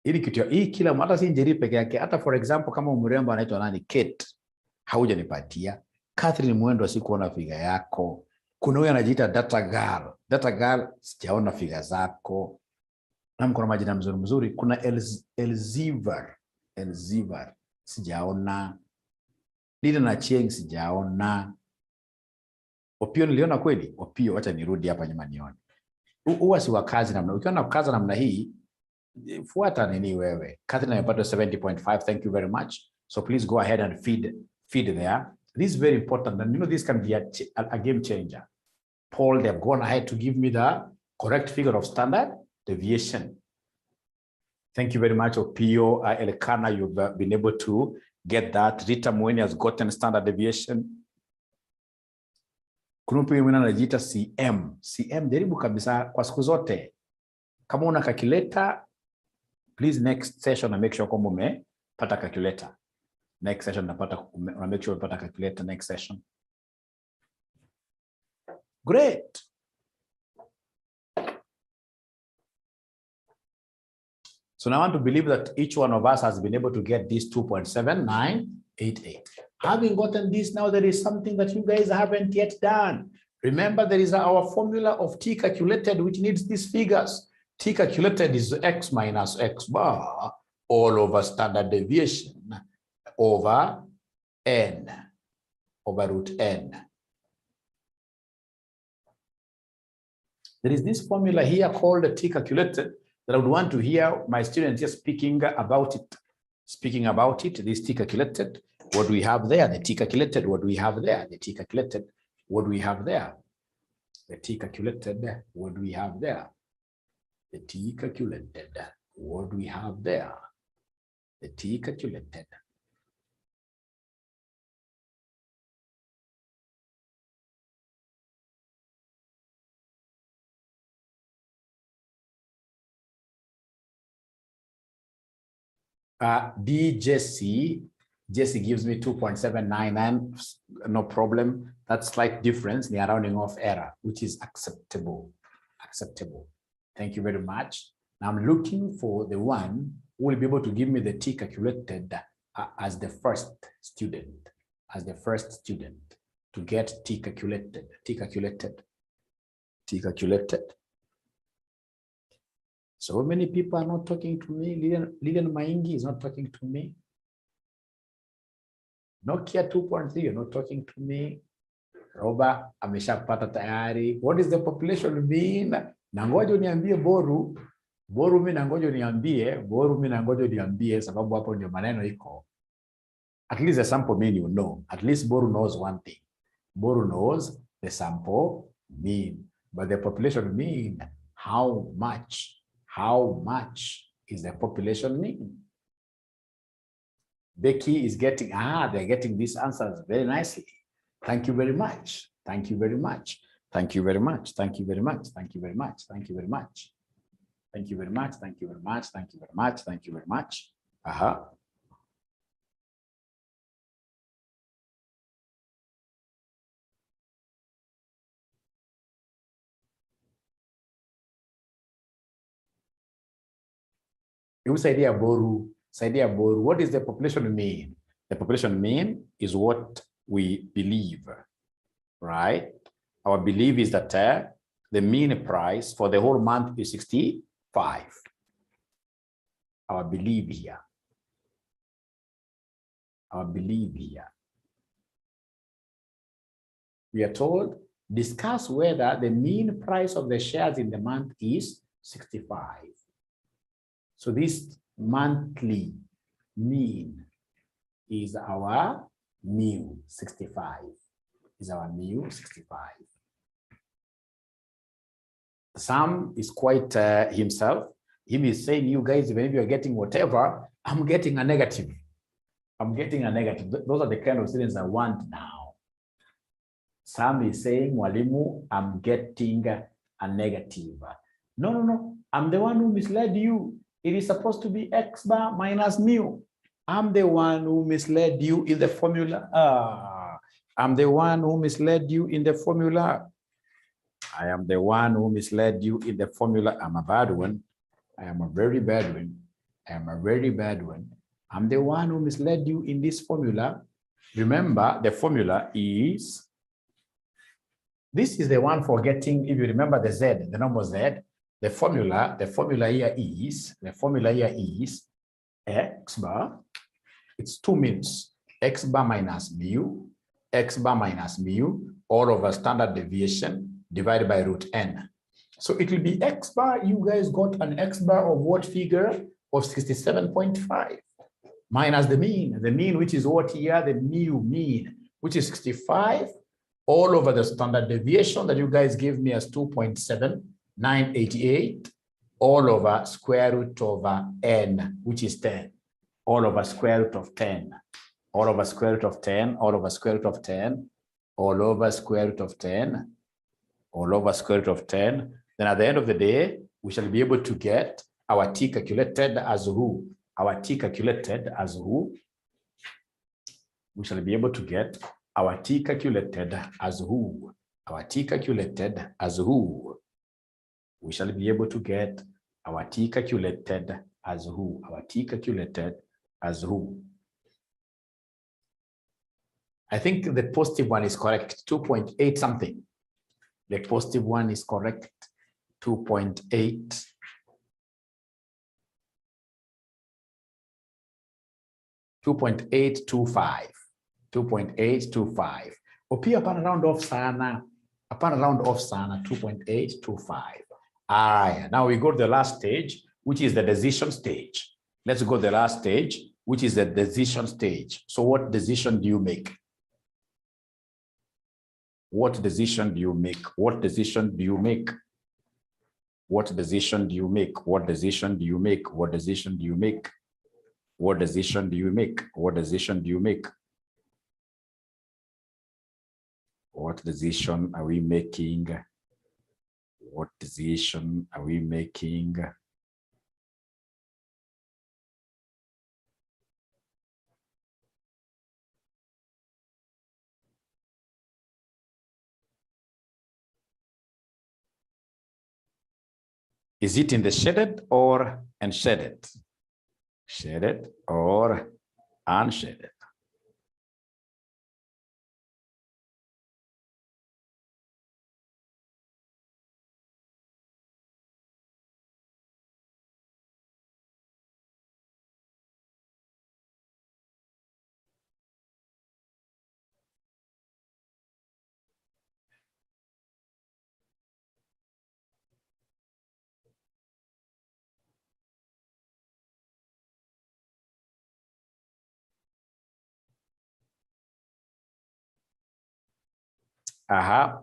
Hii kitu hii kila hata si Njeri peke yake, hata for example kama mrembo anaitwa nani Kate, haujanipatia. Catherine Mwendo sikuona figa yako. Kuna huyu anajiita data girl. Data girl sijaona figa zako. Na mko na majina mzuri. Kuna Elziver. Elziver sijaona. Lina na Cheng sijaona. Opio niliona kweli? Opio acha nirudi hapa nyuma nione. Huwa si wakazi namna. Ukiona kazi namna hii fuata nini wewe. Catherine amepata 70.5. Thank you very much. So please go ahead and feed there. This is very important, and you know this can be a game changer. Paul, they've gone ahead to give me the correct figure of standard deviation. Thank you very much, Opio. Elkana, you've been able to get that. Rita Mweni has gotten standard deviation. Kuna pia mwana anajiita CM. CM jaribu kabisa kwa siku zote. Kama una calculator, please next session na make sure kwamba umepata calculator. Next session una make sure umepata calculator next session. Great. So now I want to believe that each one of us has been able to get this 2.7988. Having gotten this, now there is something that you guys haven't yet done. Remember, there is our formula of T calculated, which needs these figures. T calculated is X minus X bar all over standard deviation over N, over root N. There is this formula here called the T calculated that I would want to hear my students just speaking about it. Speaking about it, this T calculated, what do we have there? The T calculated, what do we have there? The T calculated, what do we have there? The T calculated, what do we have there? The T calculated, what do we have there? The T calculated. DJC, Jesse gives me 2.799, no problem. That slight difference, the rounding off error, which is acceptable. Acceptable. Thank you very much. Now I'm looking for the one who will be able to give me the T calculated as the first student, to get T calculated. So many people are not talking to me. Lilian Maingi is not talking to me. Nokia 2.3, you're not talking to me. Roba ameshapata tayari. What is the population mean? Nangojo niambie Boru. Boru mimi nangojo niambie sababu hapo ndio maneno iko. At least the sample mean you know. At least Boru knows one thing. Boru knows the sample mean. But the population mean, how much is the population mean? Becky is getting, they're getting these answers very nicely. Thank you very much. Thank you very much. Thank you very much. Thank you very much. Thank you very much. Thank you very much. Thank you very much. Thank you very much. Thank you very much. Thank you very much. You say Boru. What is the population mean? The population mean is what we believe, right? Our belief is that the mean price for the whole month is 65. Our belief here. We are told, discuss whether the mean price of the shares in the month is 65. So this monthly mean is our mu 65. Sam is quite himself. He is saying, you guys, when you are getting whatever, I'm getting a negative. Those are the kind of students I want now. Sam is saying, Walimu, I'm getting a negative. No. I'm the one who misled you. It is supposed to be X bar minus mu. I'm the one who misled you in the formula. I'm the one who misled you in the formula. I am the one who misled you in the formula. I'm a bad one. I am a very bad one. I'm the one who misled you in this formula. Remember, the formula is, this is the one for getting, if you remember the Z, the number Z, the formula here is X bar, it's two means, X bar minus mu, all over standard deviation divided by root n. So it will be X bar, you guys got an X bar of what figure? Of 67.5 minus the mean which is what here? The mu mean, which is 65, all over the standard deviation that you guys gave me as 2.7988, all over square root over n, which is 10, all over square root of 10, all over square root of 10, all over square root of 10, all over square root of 10, all over square root of 10. Then at the end of the day, we shall be able to get our T calculated as who? Our T calculated as who? We shall be able to get our T calculated as who? Our T calculated as who? We shall be able to get our T calculated as who? Our T calculated as who? I think the positive one is correct, 2.8 something. The positive one is correct, 2.8. 2.825. 2.825. Opia upon round off sana. 2.825. Now we go to the last stage, which is the decision stage. Let's go to the last stage, which is the decision stage. So what decision do you make? What decision do you make? What decision do you make? What decision do you make? What decision do you make? What decision do you make? What decision do you make? What decision do you make? What decision are we making? What decision are we making? Is it in the shaded or unshaded? Shaded or unshaded?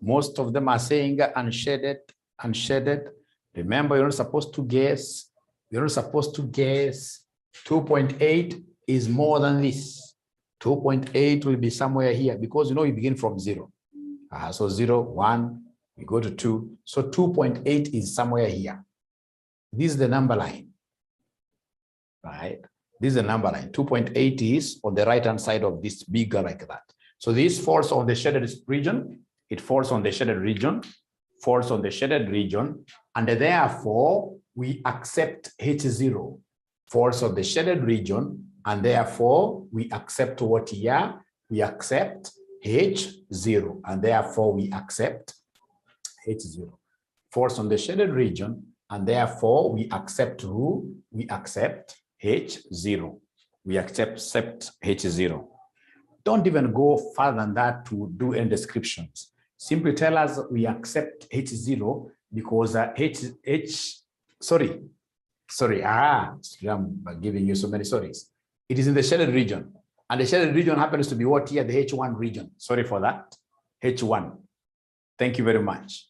Most of them are saying unshaded, unshaded. Remember, you're not supposed to guess. You're not supposed to guess. 2.8 is more than this. 2.8 will be somewhere here because you know you begin from 0. So 0, 1, we go to 2. So 2.8 is somewhere here. This is the number line, right? This is the number line. 2.8 is on the right-hand side of this bigger like that. So this falls on the shaded region. It falls on the shaded region, falls on the shaded region, and therefore we accept H0. Falls on the shaded region, and therefore we accept what here? We accept H0, and therefore we accept H0. Falls on the shaded region, and therefore we accept who? We accept H0. We accept H0. Don't even go further than that to do any descriptions. Simply tell us we accept H0 because I'm giving you so many sorries. It is in the shaded region, and the shaded region happens to be what here? The H1 region. Sorry for that. H1. Thank you very much.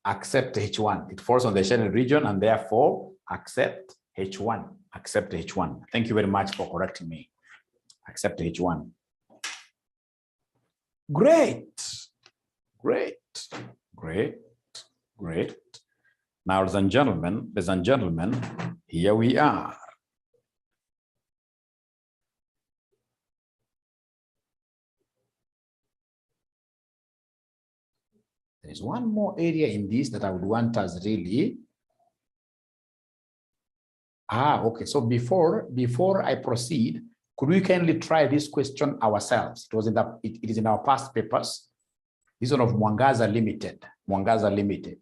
Accept H1. It falls on the shaded region, and therefore accept H1. Accept H1. Thank you very much for correcting me. Accept H1. Great. Great, great, great. Now, ladies and gentlemen, here we are. There is one more area in this that I would want us really. Okay. So before I proceed, could we kindly try this question ourselves? It was in it is in our past papers. This one of Mwangaza Limited, Mwangaza Limited,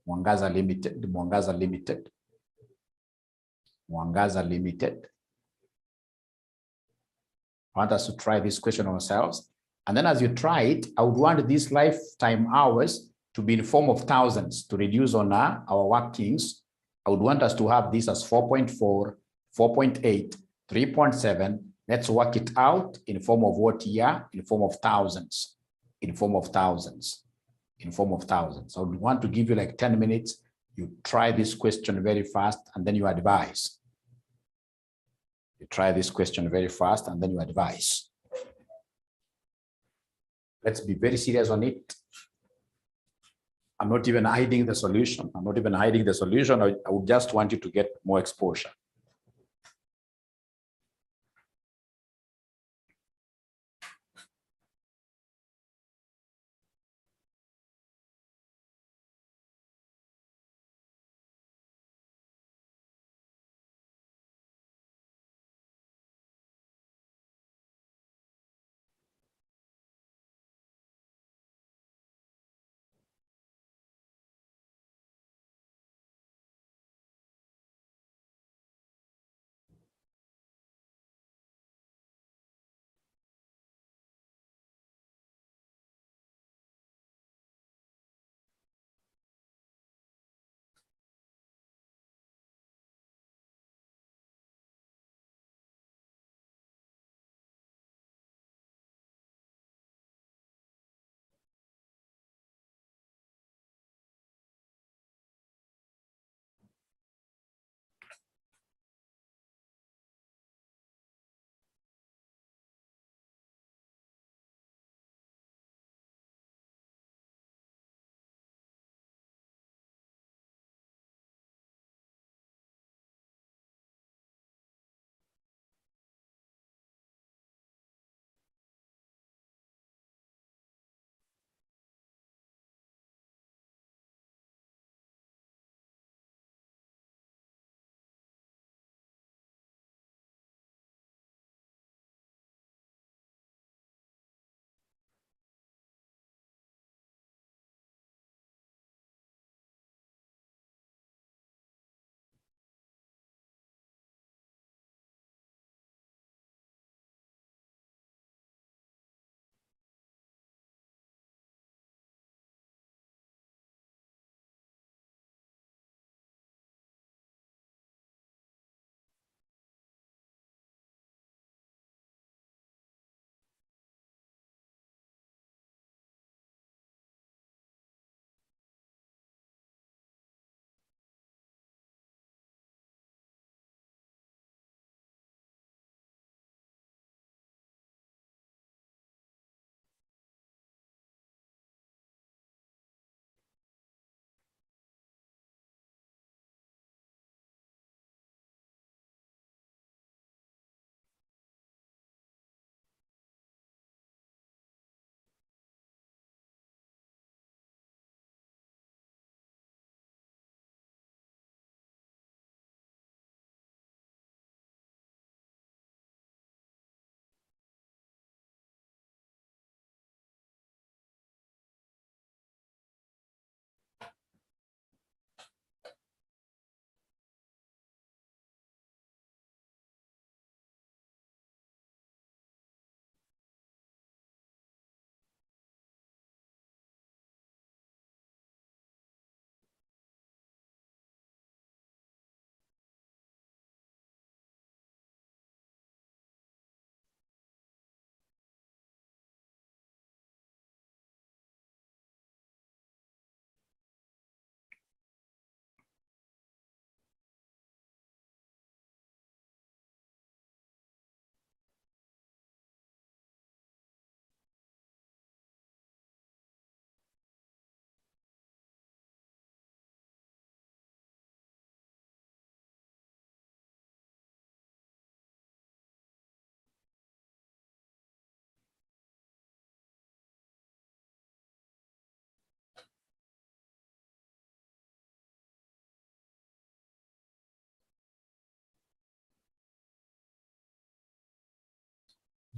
Mwangaza Limited, Mwangaza Limited, Mwangaza Limited. I want us to try this question ourselves. And then as you try it, I would want these lifetime hours to be in form of thousands to reduce on our workings. I would want us to have this as 4.4, 4.8, 3.7. Let's work it out in form of what here? In form of thousands. In form of thousands, in form of thousands. So we want to give you like 10 minutes. You try this question very fast, and then you advise. You try this question very fast, and then you advise. Let's be very serious on it. I'm not even hiding the solution. I'm not even hiding the solution. I would just want you to get more exposure.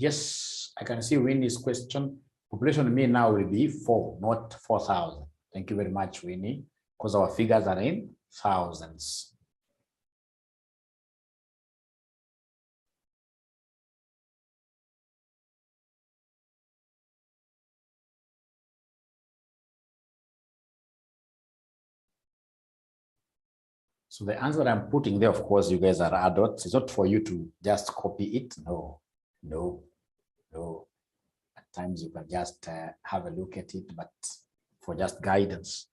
Yes, I can see Winnie's question. Population mean now will be 4, not 4,000. Thank you very much, Winnie, because our figures are in thousands. So the answer I'm putting there, of course, you guys are adults. It's not for you to just copy it. No, no, no. At times you can just have a look at it, but for just guidance,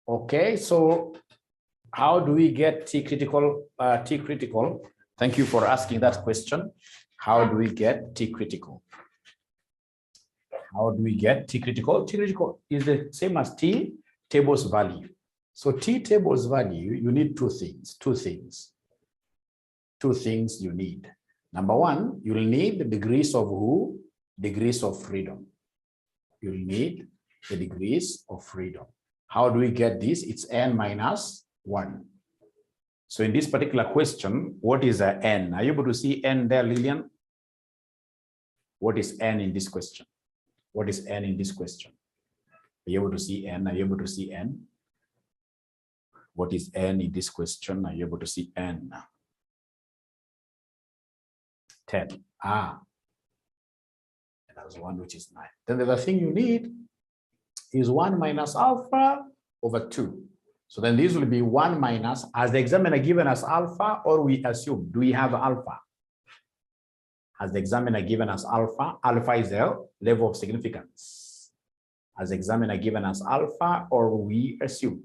Okay, so how do we get T critical? Thank you for asking that question. How do we get T critical? How do we get T critical? T critical is the same as T tables value. So T tables value, you need two things you need. Number one, you'll need the degrees of who? Degrees of freedom. You'll need the degrees of freedom. How do we get this? It's n minus 1. So in this particular question, what is n? Are you able to see n there, Lillian? What is n in this question? What is n in this question? Are you able to see n? Are you able to see n? What is n in this question? Are you able to see n? 10. And that's 1, which is 9. Then the other thing you need is 1 minus alpha over 2. So then this will be 1 minus, as the examiner given us alpha, or we assume, do we have alpha? Has the examiner given us alpha? Alpha is the level of significance. Has the examiner given us alpha, or we assume?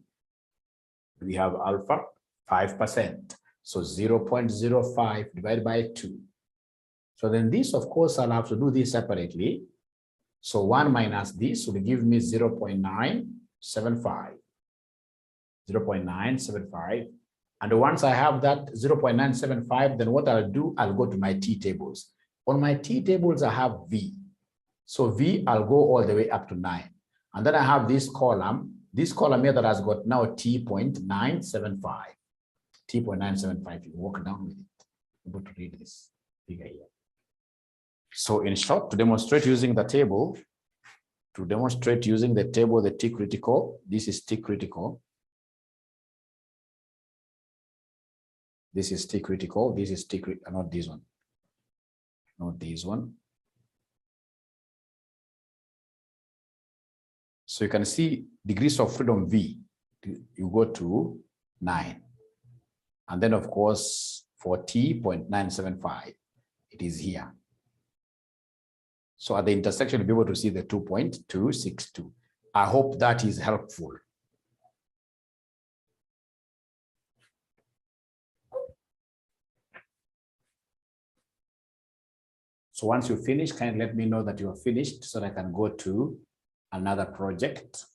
We have alpha 5%. So 0.05 divided by 2. So then this, of course, I'll have to do this separately. So 1 minus this will give me 0.975. 0.975. And once I have that 0.975, then what I'll do, I'll go to my T tables. On my T tables, I have V. So V, I'll go all the way up to 9. And then I have this column here that has got now T.975. T.975, you walk down with it. Able to read this figure here. So in short, to demonstrate using the table, the T critical, this is T critical. This is T critical, this is T critical, not this one. Not this one. So you can see degrees of freedom V, you go to 9. And then of course, for T.975, it is here. So at the intersection, you'll be able to see the 2.262. I hope that is helpful. So once you finish, can you let me know that you are finished so that I can go to another project?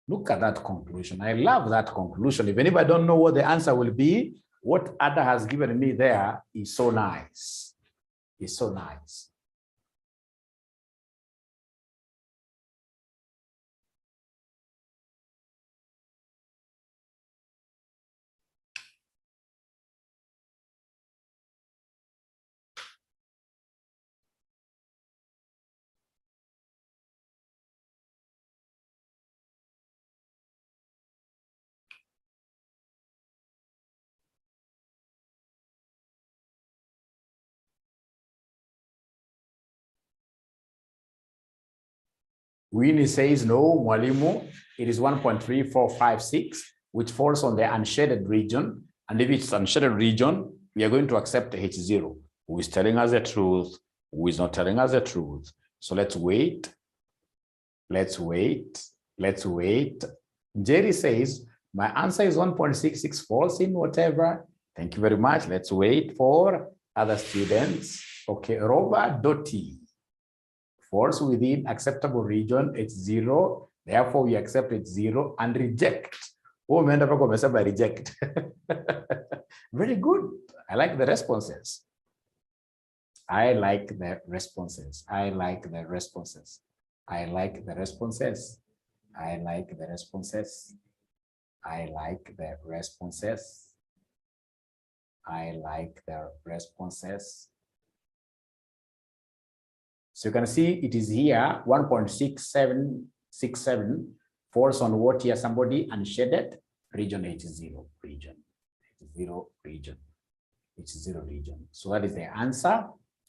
Look at that conclusion. I love that conclusion. If anybody don't know what the answer will be, what Ada has given me there is so nice. It's so nice. Winnie says, no, Mwalimu, it is 1.3456, which falls on the unshaded region. And if it's unshaded region, we are going to accept H0. Who is telling us the truth? Who is not telling us the truth? So let's wait. Let's wait. Let's wait. Jerry says, my answer is 1.66 false in whatever. Thank you very much. Let's wait for other students. Okay, Robert Doty. False within acceptable region, it's 0. Therefore, we accept it's 0 and reject. Oh, reject. Very good. I like the responses. I like the responses. I like the responses. I like the responses. I like the responses. I like the responses. I like the responses. So you can see it is here 1.6767 falls on what here? Somebody unshaded region H0 region. H0 region. H0 region. So that is the answer.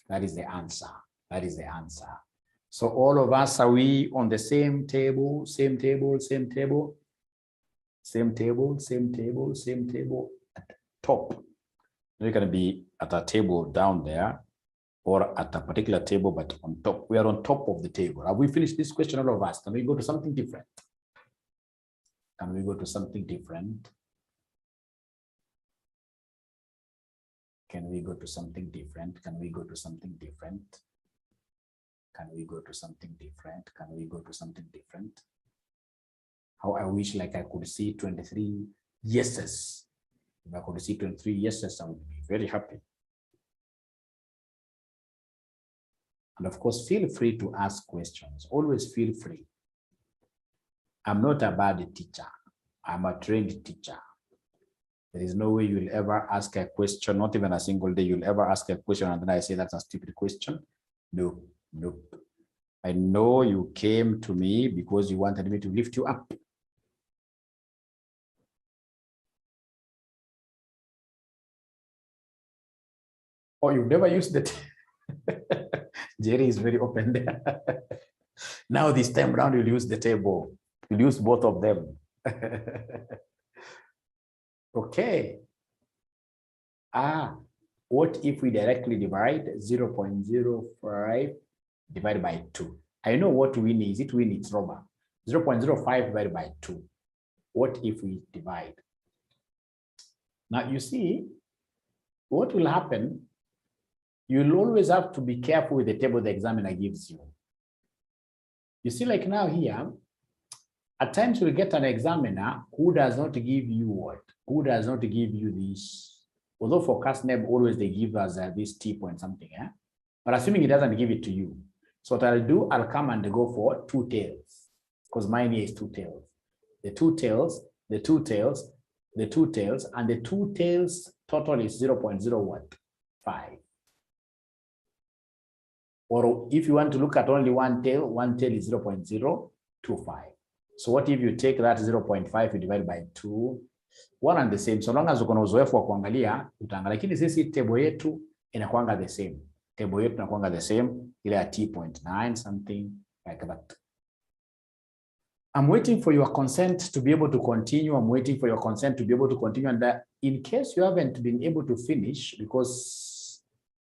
That is the answer. That is the answer. So all of us, are we on the same table, same table, same table, same table, same table, same table at the top? You're going to be at a table down there or at a particular table, but on top. We are on top of the table. Have we finished this question, all of us? Can we go to something different? Can we go to something different? Can we go to something different? Can we go to something different? Can we go to something different? Can we go to something different? How I wish like I could see 23 yeses. If I could see 23 yeses, I would be very happy. And of course, feel free to ask questions. Always feel free. I'm not a bad teacher. I'm a trained teacher. There is no way you'll ever ask a question, not even a single day, you'll ever ask a question and then I say that's a stupid question. No, nope. I know you came to me because you wanted me to lift you up. Oh, you've never used it. Jerry is very open there. Now this time around, you'll use the table. You'll use both of them. Okay. What if we directly divide 0.05 divided by 2? I know what win is. It win, it's Roma. 0.05 divided by 2. What if we divide? Now you see, what will happen? You'll always have to be careful with the table the examiner gives you. You see, like now here, at times you'll get an examiner who does not give you what? Who does not give you this? Although for KASNEB, always they give us this T point something, yeah? But assuming he doesn't give it to you. So what I'll do, I'll come and go for 2 tails, because mine here is 2 tails. The 2 tails, the 2 tails, the 2 tails, and the 2 tails total is 0.05. Or if you want to look at only one tail is 0.025. So what if you take that 0.5, you divide by 2, one and the same. So long as uko na uzoefu wa kuangalia, utaangalia. Lakini sisi table yetu inakuanga the same. Table yetu inakuanga the same, ile ya T.9 something like that. I'm waiting for your consent to be able to continue. I'm waiting for your consent to be able to continue. And in case you haven't been able to finish, because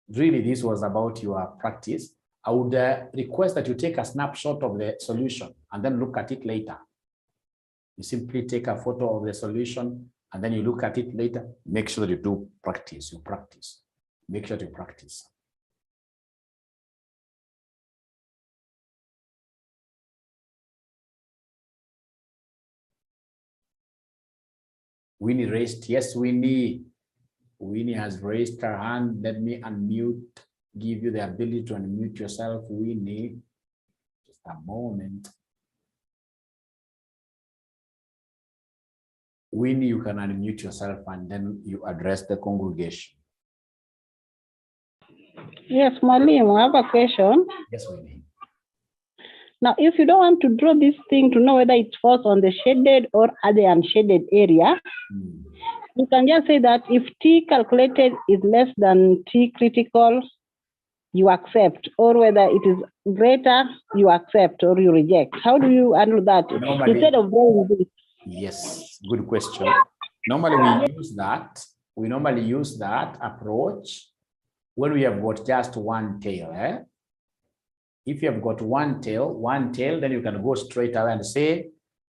really this was about your practice, I would request that you take a snapshot of the solution and then look at it later. You simply take a photo of the solution and then you look at it later. Make sure that you do practice, you practice. Make sure to practice. Winnie raised, yes, Winnie. Winnie has raised her hand. Let me unmute, give you the ability to unmute yourself, Winnie. Just a moment. Winnie, you can unmute yourself and then you address the congregation. Yes, Mwalimu, I have a question. Yes, Winnie. Now, if you don't want to draw this thing to know whether it falls on the shaded or at the unshaded area, you can just say that if T calculated is less than T critical, you accept, or whether it is greater, you accept or you reject. How do you handle that? Normally, instead of drawing this? Yes, good question. Normally we use that. We normally use that approach when we have got just one tail. If you have got one tail, then you can go straight away and say,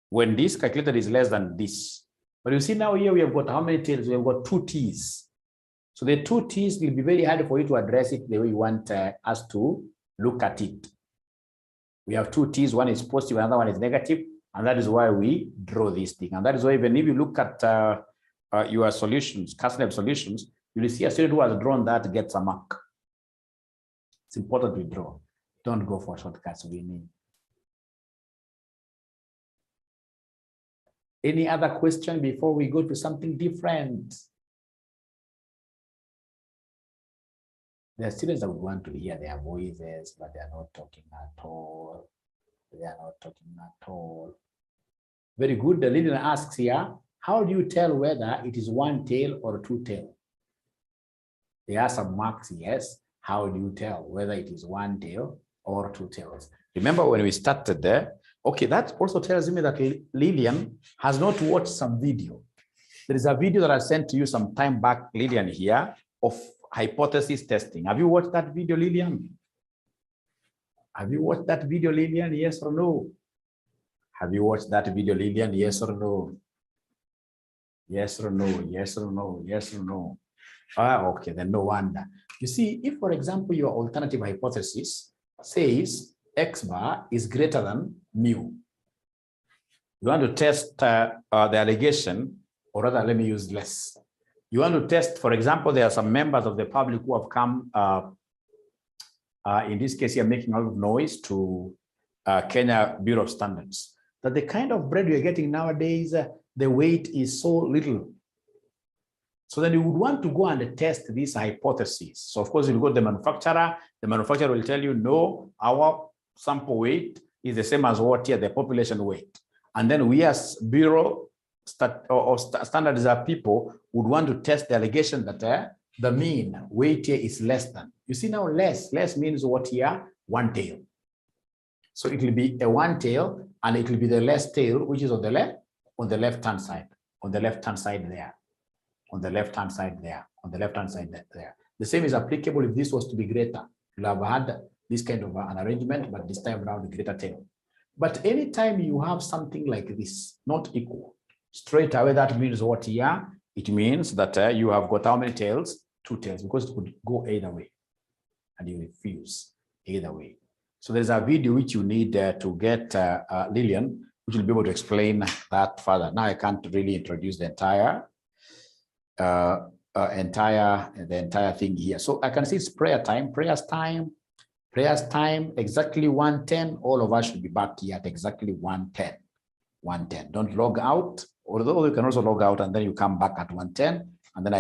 when this calculated is less than this. But you see now here we have got how many tails? We have got 2 T's. So the 2 T's will be very hard for you to address it the way you want us to look at it. We have 2 T's, one is positive, another one is negative, and that is why we draw this thing. And that is why even if you look at your solutions, KASNEB solutions, you will see a student who has drawn that gets a mark. It's important to draw. Don't go for shortcuts, we need. Any other question before we go to something different? There are students that would want to hear their voices, but they are not talking at all. They are not talking at all. Very good. The Lillian asks here, how do you tell whether it is 1 tail or 2 tail? There are some marks, yes. How do you tell whether it is 1 tail or 2 tails? Remember when we started there? Okay, that also tells me that Lillian has not watched some video. There is a video that I sent to you some time back, Lillian, here, of hypothesis testing. Have you watched that video, Lillian? Have you watched that video, Lillian? Yes or no? Have you watched that video, Lillian? Yes or no? Yes or no? Yes or no? Yes or no? Ah, okay, then no wonder. You see, if, for example, your alternative hypothesis says X bar is greater than mu, you want to test the allegation, or rather, let me use less. You want to test, for example, there are some members of the public who have come, in this case here, making a lot of noise to Kenya Bureau of Standards, that the kind of bread you're getting nowadays, the weight is so little. So then you would want to go and test this hypothesis. So of course, you go to the manufacturer will tell you, no, our sample weight is the same as what here, the population weight. And then we as Bureau standards people would want to test the allegation that the mean weight here is less than. You see now less means what here? One tail. So it will be a one tail and it will be the less tail, which is on the left-hand side, on the left-hand side there. On the left-hand side there, on the left-hand side there. The same is applicable if this was to be greater. You'll have had this kind of an arrangement, but this time around the greater tail. But anytime you have something like this, not equal, straight away that means what here? It means that you have got how many tails? Two tails, because it could go either way. And you refuse either way. So there's a video which you need to get Lillian, which will be able to explain that further. Now I can't really introduce the entire thing here. So I can see it's prayer time, prayers time, exactly 1:10. All of us should be back here at exactly 1:10. 1:10. Don't log out, although you can also log out and then you come back at 1:10, and then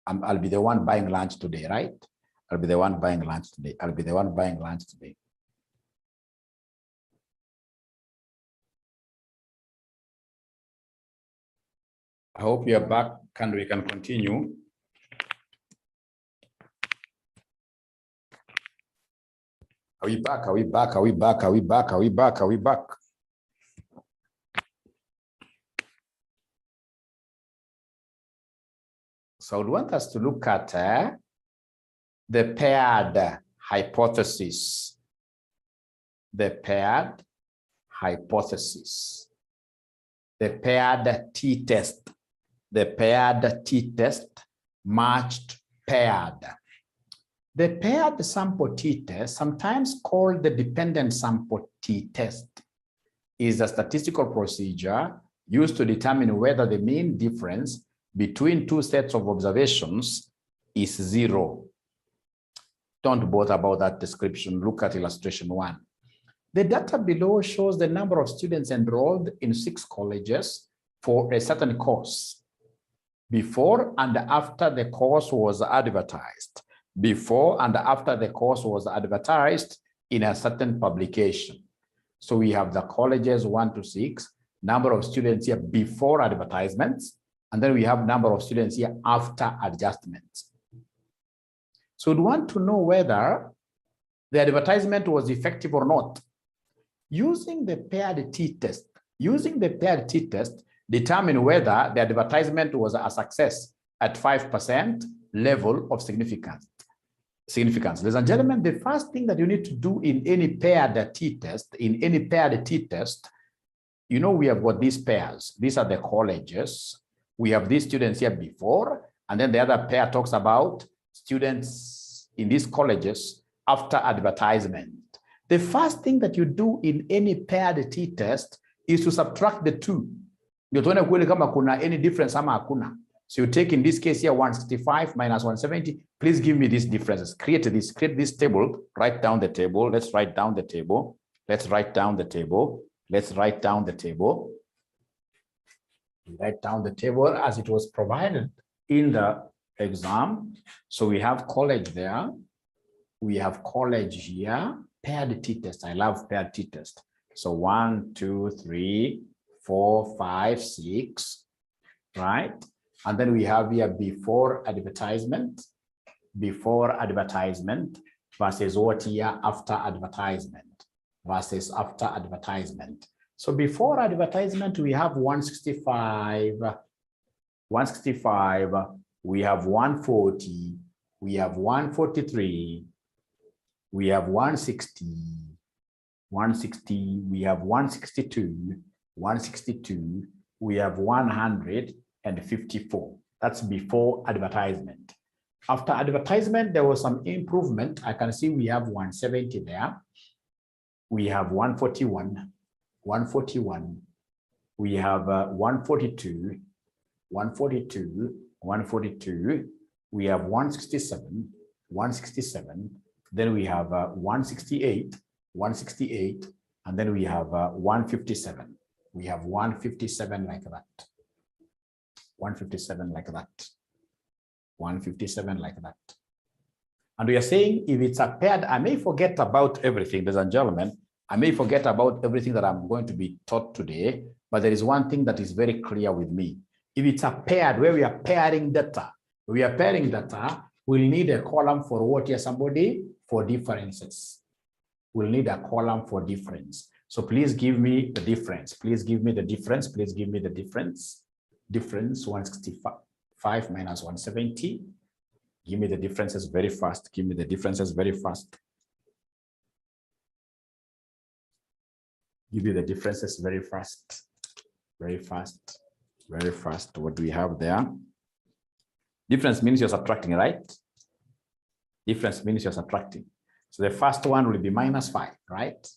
I'll be the one buying lunch today, right? I'll be the one buying lunch today. I'll be the one buying lunch today. I hope you're back and we can continue. Are we back? Are we back? Are we back? Are we back? Are we back? Are we back? So I would want us to look at the paired hypothesis. The paired hypothesis. The paired t-test. The paired t-test, matched paired. The paired sample t-test, sometimes called the dependent sample t-test, is a statistical procedure used to determine whether the mean difference between two sets of observations is 0. Don't bother about that description. Look at illustration 1. The data below shows the number of students enrolled in 6 colleges for a certain course before and after the course was advertised. Before and after the course was advertised in a certain publication. So we have the colleges 1 to 6, number of students here before advertisements, and then we have number of students here after adjustments. So we want to know whether the advertisement was effective or not. Using the paired t-test, determine whether the advertisement was a success at 5% level of significance. Ladies and gentlemen, the first thing that you need to do in any paired t-test, you know, we have got these pairs. These are the colleges. We have these students here before, and then the other pair talks about students in these colleges after advertisement. The first thing that you do in any paired t-test is to subtract the two. Ndio tuone kweli kama kuna any difference ama hakuna. So you take in this case here 165 minus 170. Please give me these differences. Create this table. Write down the table. Let's write down the table. Let's write down the table. Let's write down the table. Write down the table as it was provided in the exam. So we have college there. We have college here. Paired t-test. I love paired t-test. So 1, 2, 3, 4, 5, 6, right? And then we have here before advertisement versus what here after advertisement versus after advertisement. So before advertisement, we have 165 165, we have 140, we have 143, we have 160, 160, we have 162, 162, we have 154. That's before advertisement. After advertisement, there was some improvement. I can see we have 170 there. We have 141, 141. We have 142, 142, 142. We have 167, 167. Then we have 168, 168. And then we have 157. We have 157 like that. 157 like that. 157 like that. And we are saying if it's a paired, I may forget about everything, ladies and gentlemen. I may forget about everything that I'm going to be taught today, but there is one thing that is very clear with me. If it's a paired, where we are pairing data, we'll need a column for what here, somebody? For differences. We'll need a column for difference. So please give me the difference. Please give me the difference. Please give me the difference. Difference 165 minus 170. Give me the differences very fast. Give me the differences very fast. Give me the differences very fast. Very fast. Very fast. What do we have there? Difference means you're subtracting, right? Difference means you're subtracting. So the first one will be minus 5, right?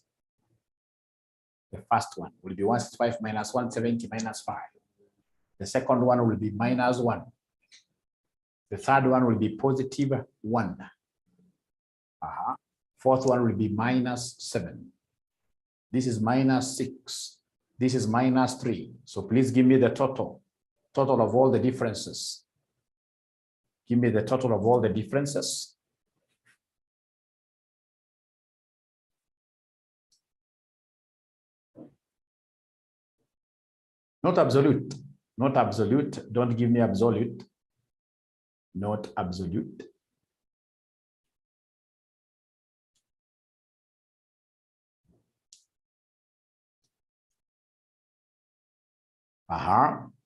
The first one will be 165 minus 170 minus 5. The second one will be minus 1. The third one will be positive 1. Fourth one will be minus 7. This is minus 6. This is minus 3. So please give me the total of all the differences. Give me the total of all the differences. Not absolute. Not absolute. Don't give me absolute. Not absolute.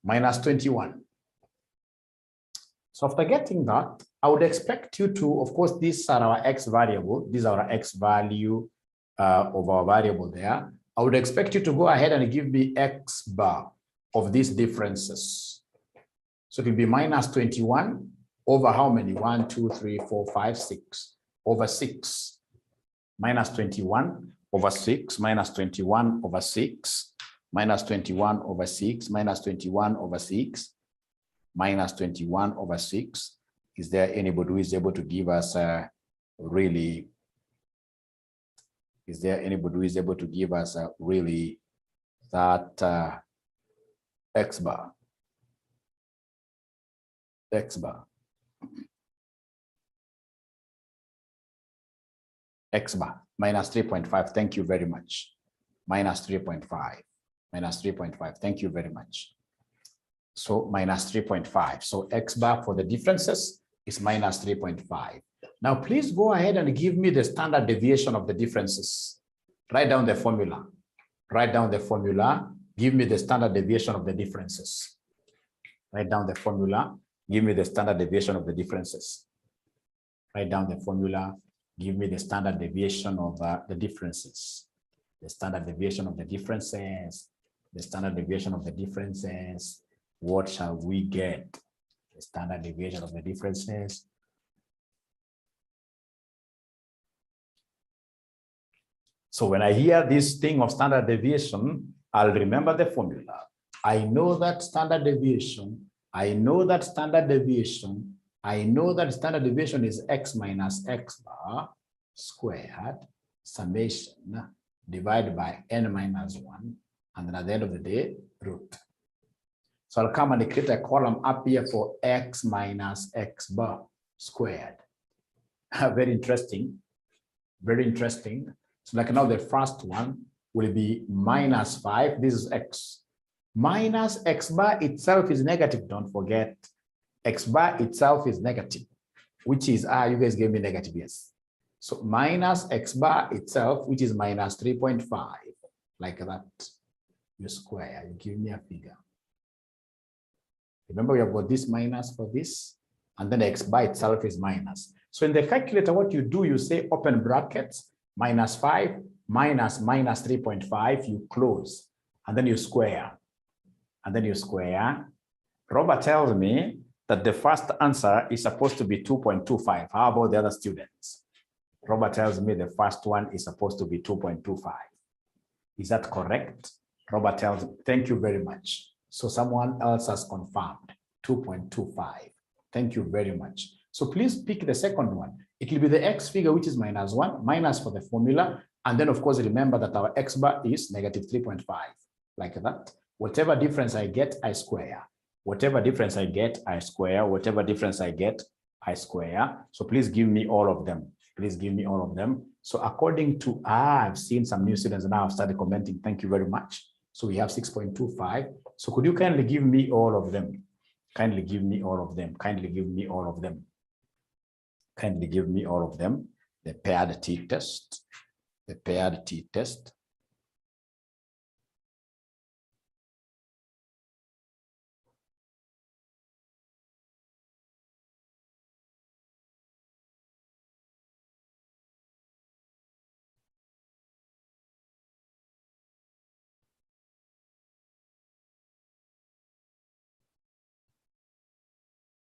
Minus 21. So after getting that, I would expect you to, of course, these are our X variable. These are our X value of our variable there. I would expect you to go ahead and give me X bar of these differences. So it will be minus 21 over how many? 1, 2, 3, 4, 5, 6 over 6. Minus 21 over 6, minus 21 over 6. Minus 21 over 6, minus 21 over 6, minus 21 over 6. Is there anybody who is able to give us really? Is there anybody who is able to give us really that X bar? X bar. X bar, minus 3.5. Thank you very much. Minus 3.5. Minus 3.5. Thank you very much. So minus 3.5. So X bar for the differences is minus 3.5. Now, please go ahead and give me the standard deviation of the differences. Write down the formula. Write down the formula. Give me the standard deviation of the differences. Write down the formula. Give me the standard deviation of the differences. Write down the formula. Give me the standard deviation of the differences. The standard deviation of the differences. The standard deviation of the differences. What shall we get? The standard deviation of the differences. So when I hear this thing of standard deviation, I'll remember the formula. I know that standard deviation. I know that standard deviation. I know that standard deviation is X minus X bar squared summation divided by N minus 1. And then at the end of the day, root. So I'll come and create a column up here for X minus X bar squared. Very interesting. Very interesting. So like now the first one will be minus 5. This is X. Minus X bar itself is negative. Don't forget. X bar itself is negative, which is, you guys gave me negative, yes. So minus X bar itself, which is minus 3.5, like that. You square, you give me a figure. Remember, we have got this minus for this, and then x bar itself is minus. So in the calculator, what you do, you say open brackets, minus 5 minus 3.5, you close, and then you square. And then you square. Robert tells me that the first answer is supposed to be 2.25. How about the other students? Robert tells me the first one is supposed to be 2.25. Is that correct? Robert tells me, thank you very much. So someone else has confirmed 2.25. Thank you very much. So please pick the second one. It will be the x figure, which is minus 1, minus for the formula. And then, of course, remember that our x bar is negative 3.5, like that. Whatever difference I get, I square. Whatever difference I get, I square. Whatever difference I get, I square. So please give me all of them. Please give me all of them. So according to, I've seen some new students now have started commenting. Thank you very much. So we have 6.25. So could you kindly give me all of them? Kindly give me all of them. Kindly give me all of them. Kindly give me all of them. The paired t-test. The paired t-test.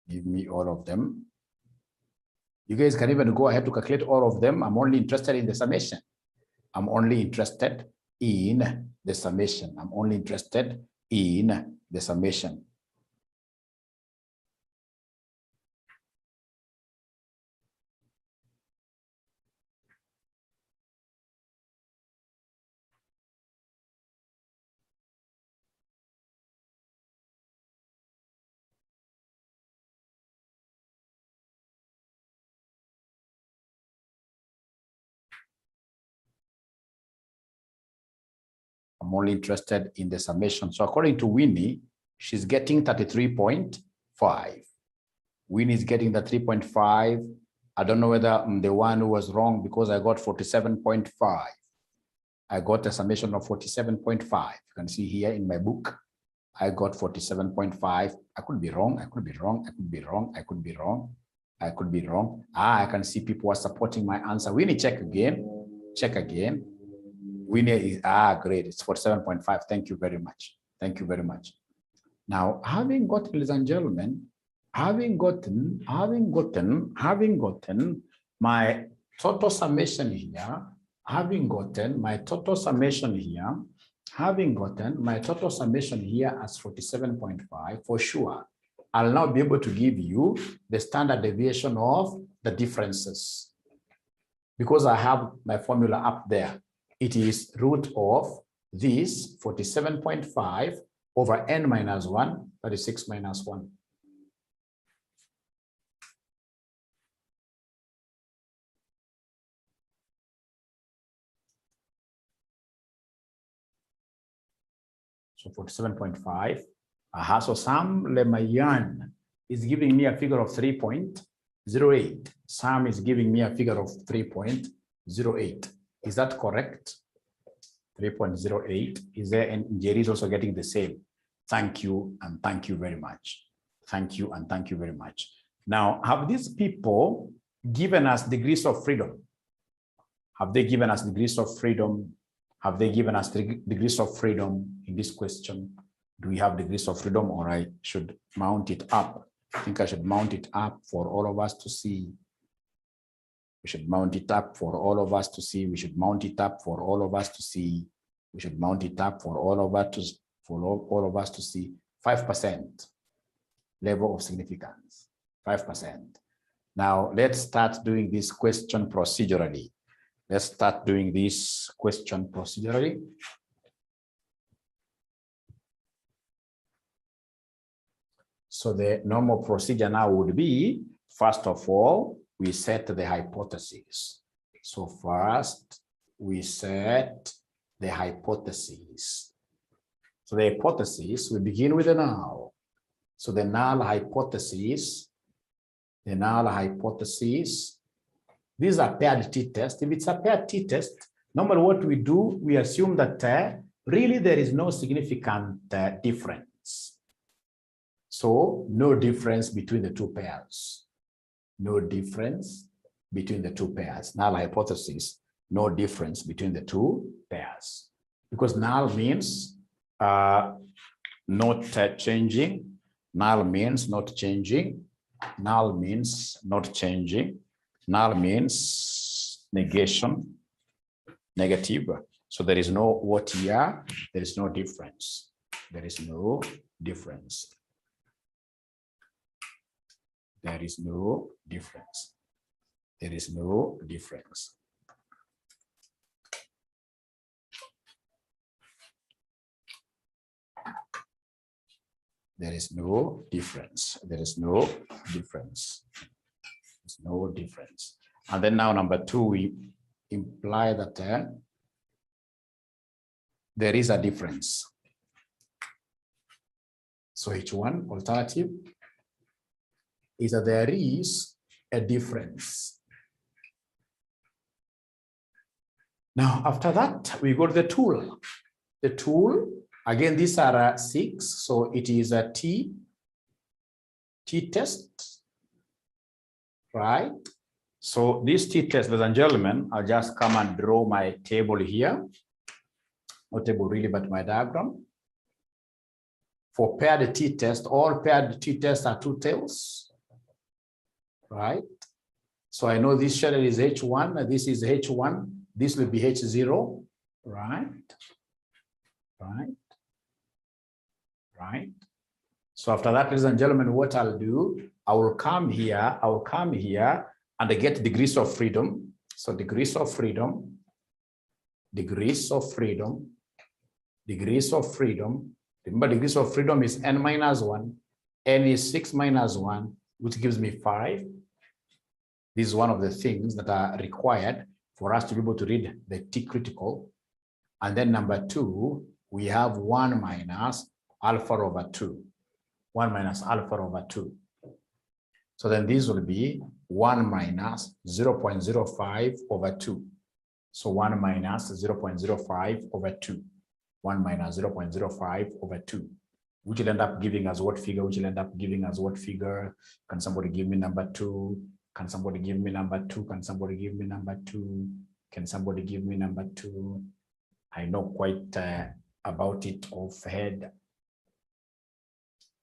Give me all of them. You guys can even go ahead to calculate all of them. I'm only interested in the summation. I'm only interested in the summation. I'm only interested in the summation. I'm only interested in the summation. So according to Winnie, she's getting 33.5. Winnie is getting the 3.5. I don't know whether I'm the one who was wrong because I got 47.5. I got a summation of 47.5. You can see here in my book, I got 47.5. I could be wrong. I could be wrong. I could be wrong. I could be wrong. I could be wrong. I can see people are supporting my answer. Winnie, check again. Check again. Winnie is, great. It's 47.5. Thank you very much. Thank you very much. Now, having got, ladies and gentlemen, having gotten my total summation here, having gotten my total summation here as 47.5, for sure, I'll now be able to give you the standard deviation of the differences. Because I have my formula up there. It is root of this 47.5 over n minus 1, that is 6 minus 1. So 47.5. So Sam Lemayan is giving me a figure of 3.08. Sam is giving me a figure of 3.08. Is that correct? 3.08. Is there, and Jerry is also getting the same. Thank you, and thank you very much. Thank you, and thank you very much. Now, have these people given us degrees of freedom? Have they given us degrees of freedom? Have they given us degrees of freedom in this question? Do we have degrees of freedom, or I should mount it up? I think I should mount it up for all of us to see. We should mount it up for all of us to see. We should mount it up for all of us to see. We should mount it up for all of us to see. 5% level of significance. 5%. Now let's start doing this question procedurally. Let's start doing this question procedurally. So the normal procedure now would be, first of all, we set the hypothesis. So first, we set the hypothesis. So the hypothesis, we begin with the null. So the null hypothesis, these are paired t-test. If it's a paired t-test, normally what we do, we assume that really there is no significant difference. So no difference between the two pairs. No difference between the two pairs. Null hypothesis, no difference between the two pairs. Because null means not changing. Null means not changing. Null means not changing. Null means negation, negative. So there is no what here, there is no difference. There is no difference. There is no difference. There is no difference. There is no difference. There is no difference. There's no difference. And then now number two, we imply that there is a difference. So H1 alternative is that there is a difference. Now, after that, we go to the tool. The tool, again, these are 6. So it is a t-test, right? So this t-test, ladies and gentlemen, I'll just come and draw my table here. Not table really, but my diagram. For paired t-test, all paired t-tests are 2 tails, right? So I know this shaded is H1, this is H1, this will be H0, right? Right. So after that, ladies and gentlemen, what I'll do, I will come here and I get degrees of freedom. So degrees of freedom, degrees of freedom, degrees of freedom. Remember, degrees of freedom is n minus 1, n is 6 minus 1, which gives me 5. This is one of the things that are required for us to be able to read the T critical. And then number 2, we have 1 minus alpha over 2. 1 minus alpha over 2. So then this will be 1 minus 0.05 over 2. So 1 minus 0.05 over 2. 1 minus 0.05 over 2, which will end up giving us what figure? Which will end up giving us what figure? Can somebody give me number 2? Can somebody give me number 2? Can somebody give me number 2? Can somebody give me number 2? I know quite about it off head.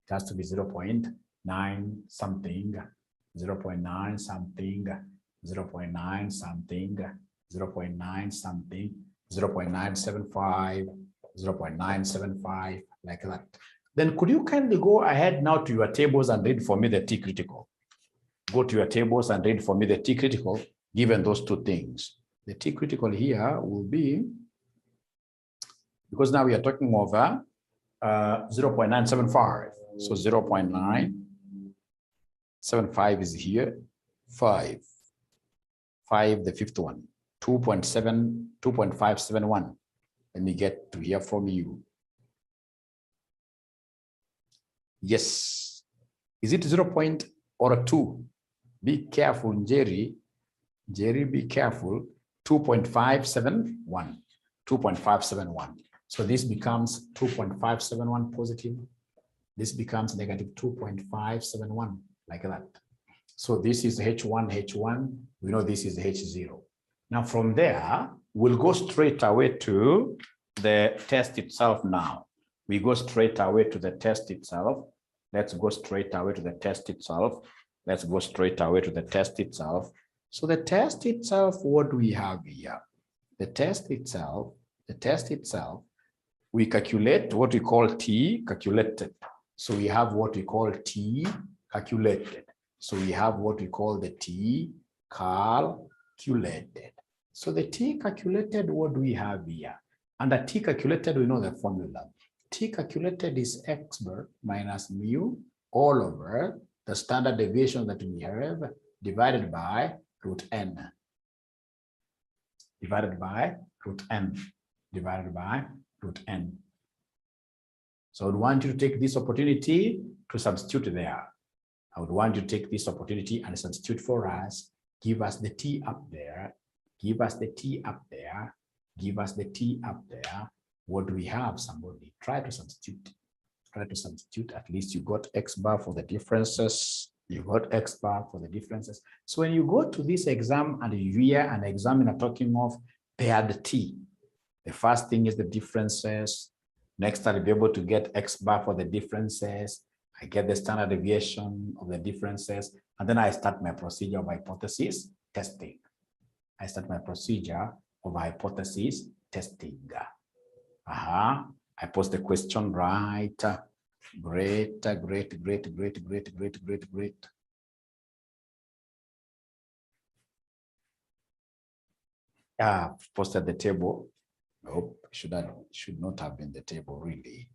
It has to be 0.9 something, 0.9 something, 0.9 something, 0.9 something, 0.975, 0.975, like that. Then could you kindly go ahead now to your tables and read for me the T critical? Go to your tables and read for me the T critical, given those 2 things. The T critical here will be, because now we are talking over 0.975. So 0.975 is here, 5, the 5th one, 2.571. Let me get to hear from you. Yes. Is it 0 point or a 2? Be careful, Jerry. Jerry, be careful. 2.571. 2.571. So this becomes 2.571 positive. This becomes negative 2.571, like that. So this is H1. We know this is H0. Now from there, we'll go straight away to the test itself now. We go straight away to the test itself. Let's go straight away to the test itself. Let's go straight away to the test itself. So the test itself, what do we have here? The test itself, we calculate what we call T calculated. So we have what we call T calculated. So we have what we call the T calculated. So the T calculated, what do we have here? Under T calculated, we know the formula. T calculated is x bar minus mu all over the standard deviation that we have divided by root n. Divided by root n. So I would want you to take this opportunity to substitute there. I would want you to take this opportunity and substitute for us. Give us the T up there. Give us the T up there. Give us the T up there. What do we have? Somebody try to substitute. try to substitute. At least you got X bar for the differences. You got X bar for the differences. So when you go to this exam and you hear an examiner talking of paired T, the first thing is the differences. Next, I'll be able to get X bar for the differences. I get the standard deviation of the differences. And then I start my procedure of hypothesis testing. I start my procedure of hypothesis testing. I post the question right. Great. Posted the table. Nope, should not have been the table, really.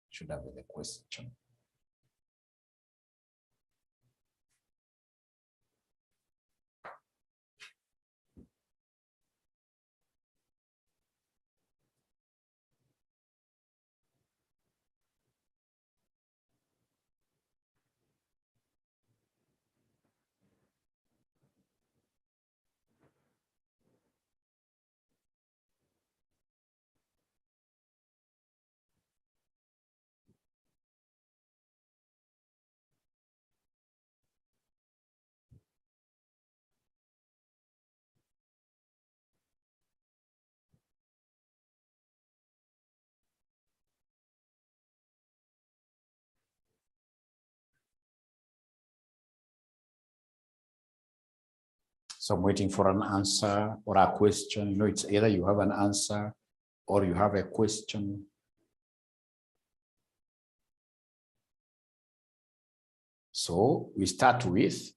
Should have been the question. So I'm waiting for an answer or a question. You know, it's either you have an answer or you have a question. So we start with,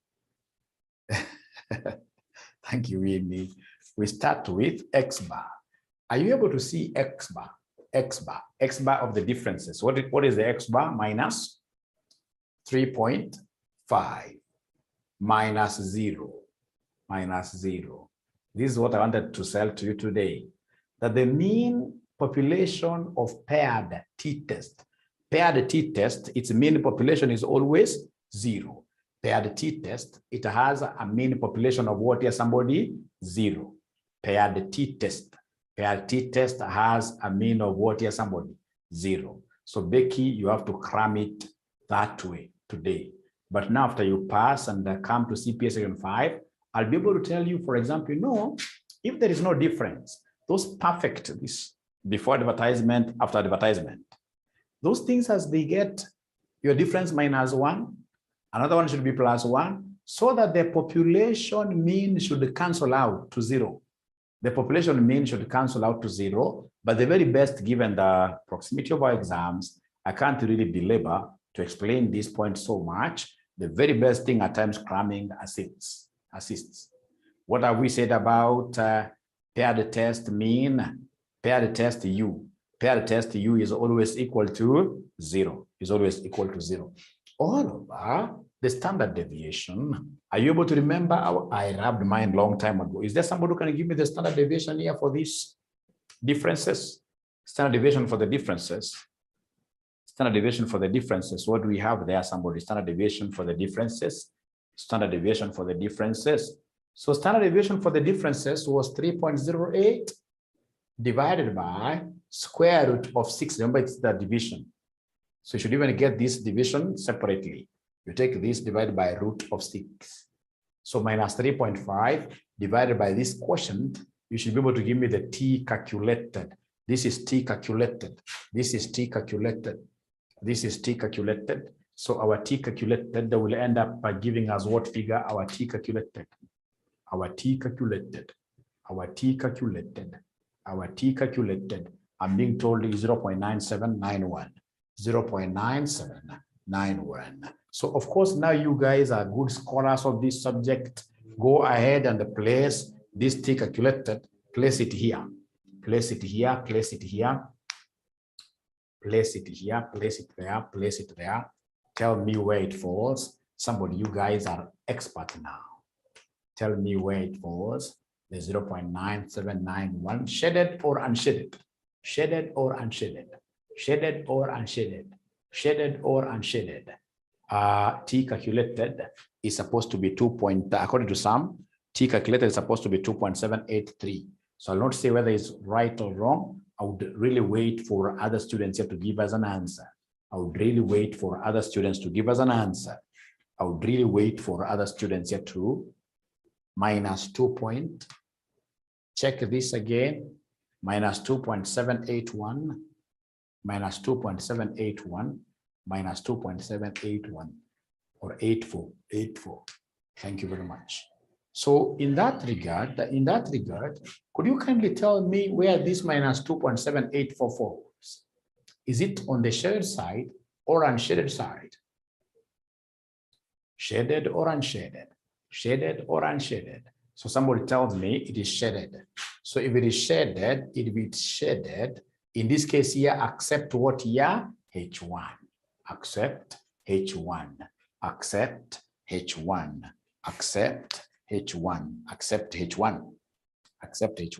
thank you, Winnie. We start with X bar. Are you able to see X bar? X bar of the differences. What is the X bar? Minus 3.5 minus 0. Minus 0. This is what I wanted to sell to you today. That the mean population of paired t-test. Paired t-test, its mean population is always 0. Paired t-test, it has a mean population of what here, somebody? 0. Paired t-test. Paired t-test has a mean of what here, somebody? 0. So Becky, you have to cram it that way today. But now after you pass and come to CPA section 5, I'll be able to tell you, for example, if there is no difference, those perfect, this before advertisement, after advertisement, those things as they get your difference minus 1, another one should be plus 1, so that the population mean should cancel out to 0. The population mean should cancel out to 0, but the very best, given the proximity of our exams, I can't really belabor to explain this point so much. The very best thing at times cramming assists. What have we said about paired test mean? Paired test U. Paired test U is always equal to 0. Is always equal to 0. All over the standard deviation. Are you able to remember? I rubbed mine long time ago. Is there somebody who can give me the standard deviation here for these differences? Standard deviation for the differences. Standard deviation for the differences. What do we have there? Somebody, standard deviation for the differences. Standard deviation for the differences. So standard deviation for the differences was 3.08 divided by square root of 6. Remember, it's the division. So you should even get this division separately. You take this divided by root of 6. So minus 3.5 divided by this quotient, you should be able to give me the T calculated. This is T calculated. This is T calculated. This is T calculated. So our T calculated will end up by giving us what figure? Our T calculated. Our T calculated. Our T calculated. Our T calculated. I'm being told is 0.9791. 0.9791. So of course, now you guys are good scholars of this subject. Go ahead and place this T calculated. Place it here. Place it here. Place it here. Place it here. Place it there. Place it there. Tell me where it falls. Somebody, you guys are expert now. Tell me where it falls. The 0.9791, shaded or unshaded? Shaded or unshaded? Shaded or unshaded? Shaded or unshaded? T calculated is supposed to be 2. According to some, T calculated is supposed to be 2.783. So I'll not say whether it's right or wrong. I would really wait for other students here to give us an answer. I would really wait for other students to give us an answer. I would really wait for other students here to minus 2 point. Check this again. Minus 2.781, minus 2.781, minus 2.781, or 84. Thank you very much. So in that regard, could you kindly tell me where this minus 2.7844 is? Is it on the shaded side or unshaded side? Shaded or unshaded? Shaded or unshaded? So somebody tells me it is shaded. So if it is shaded, it will be shaded. In this case here, accept what here? H1. Accept H1. Accept H1. Accept H1. Accept H1. Accept H1.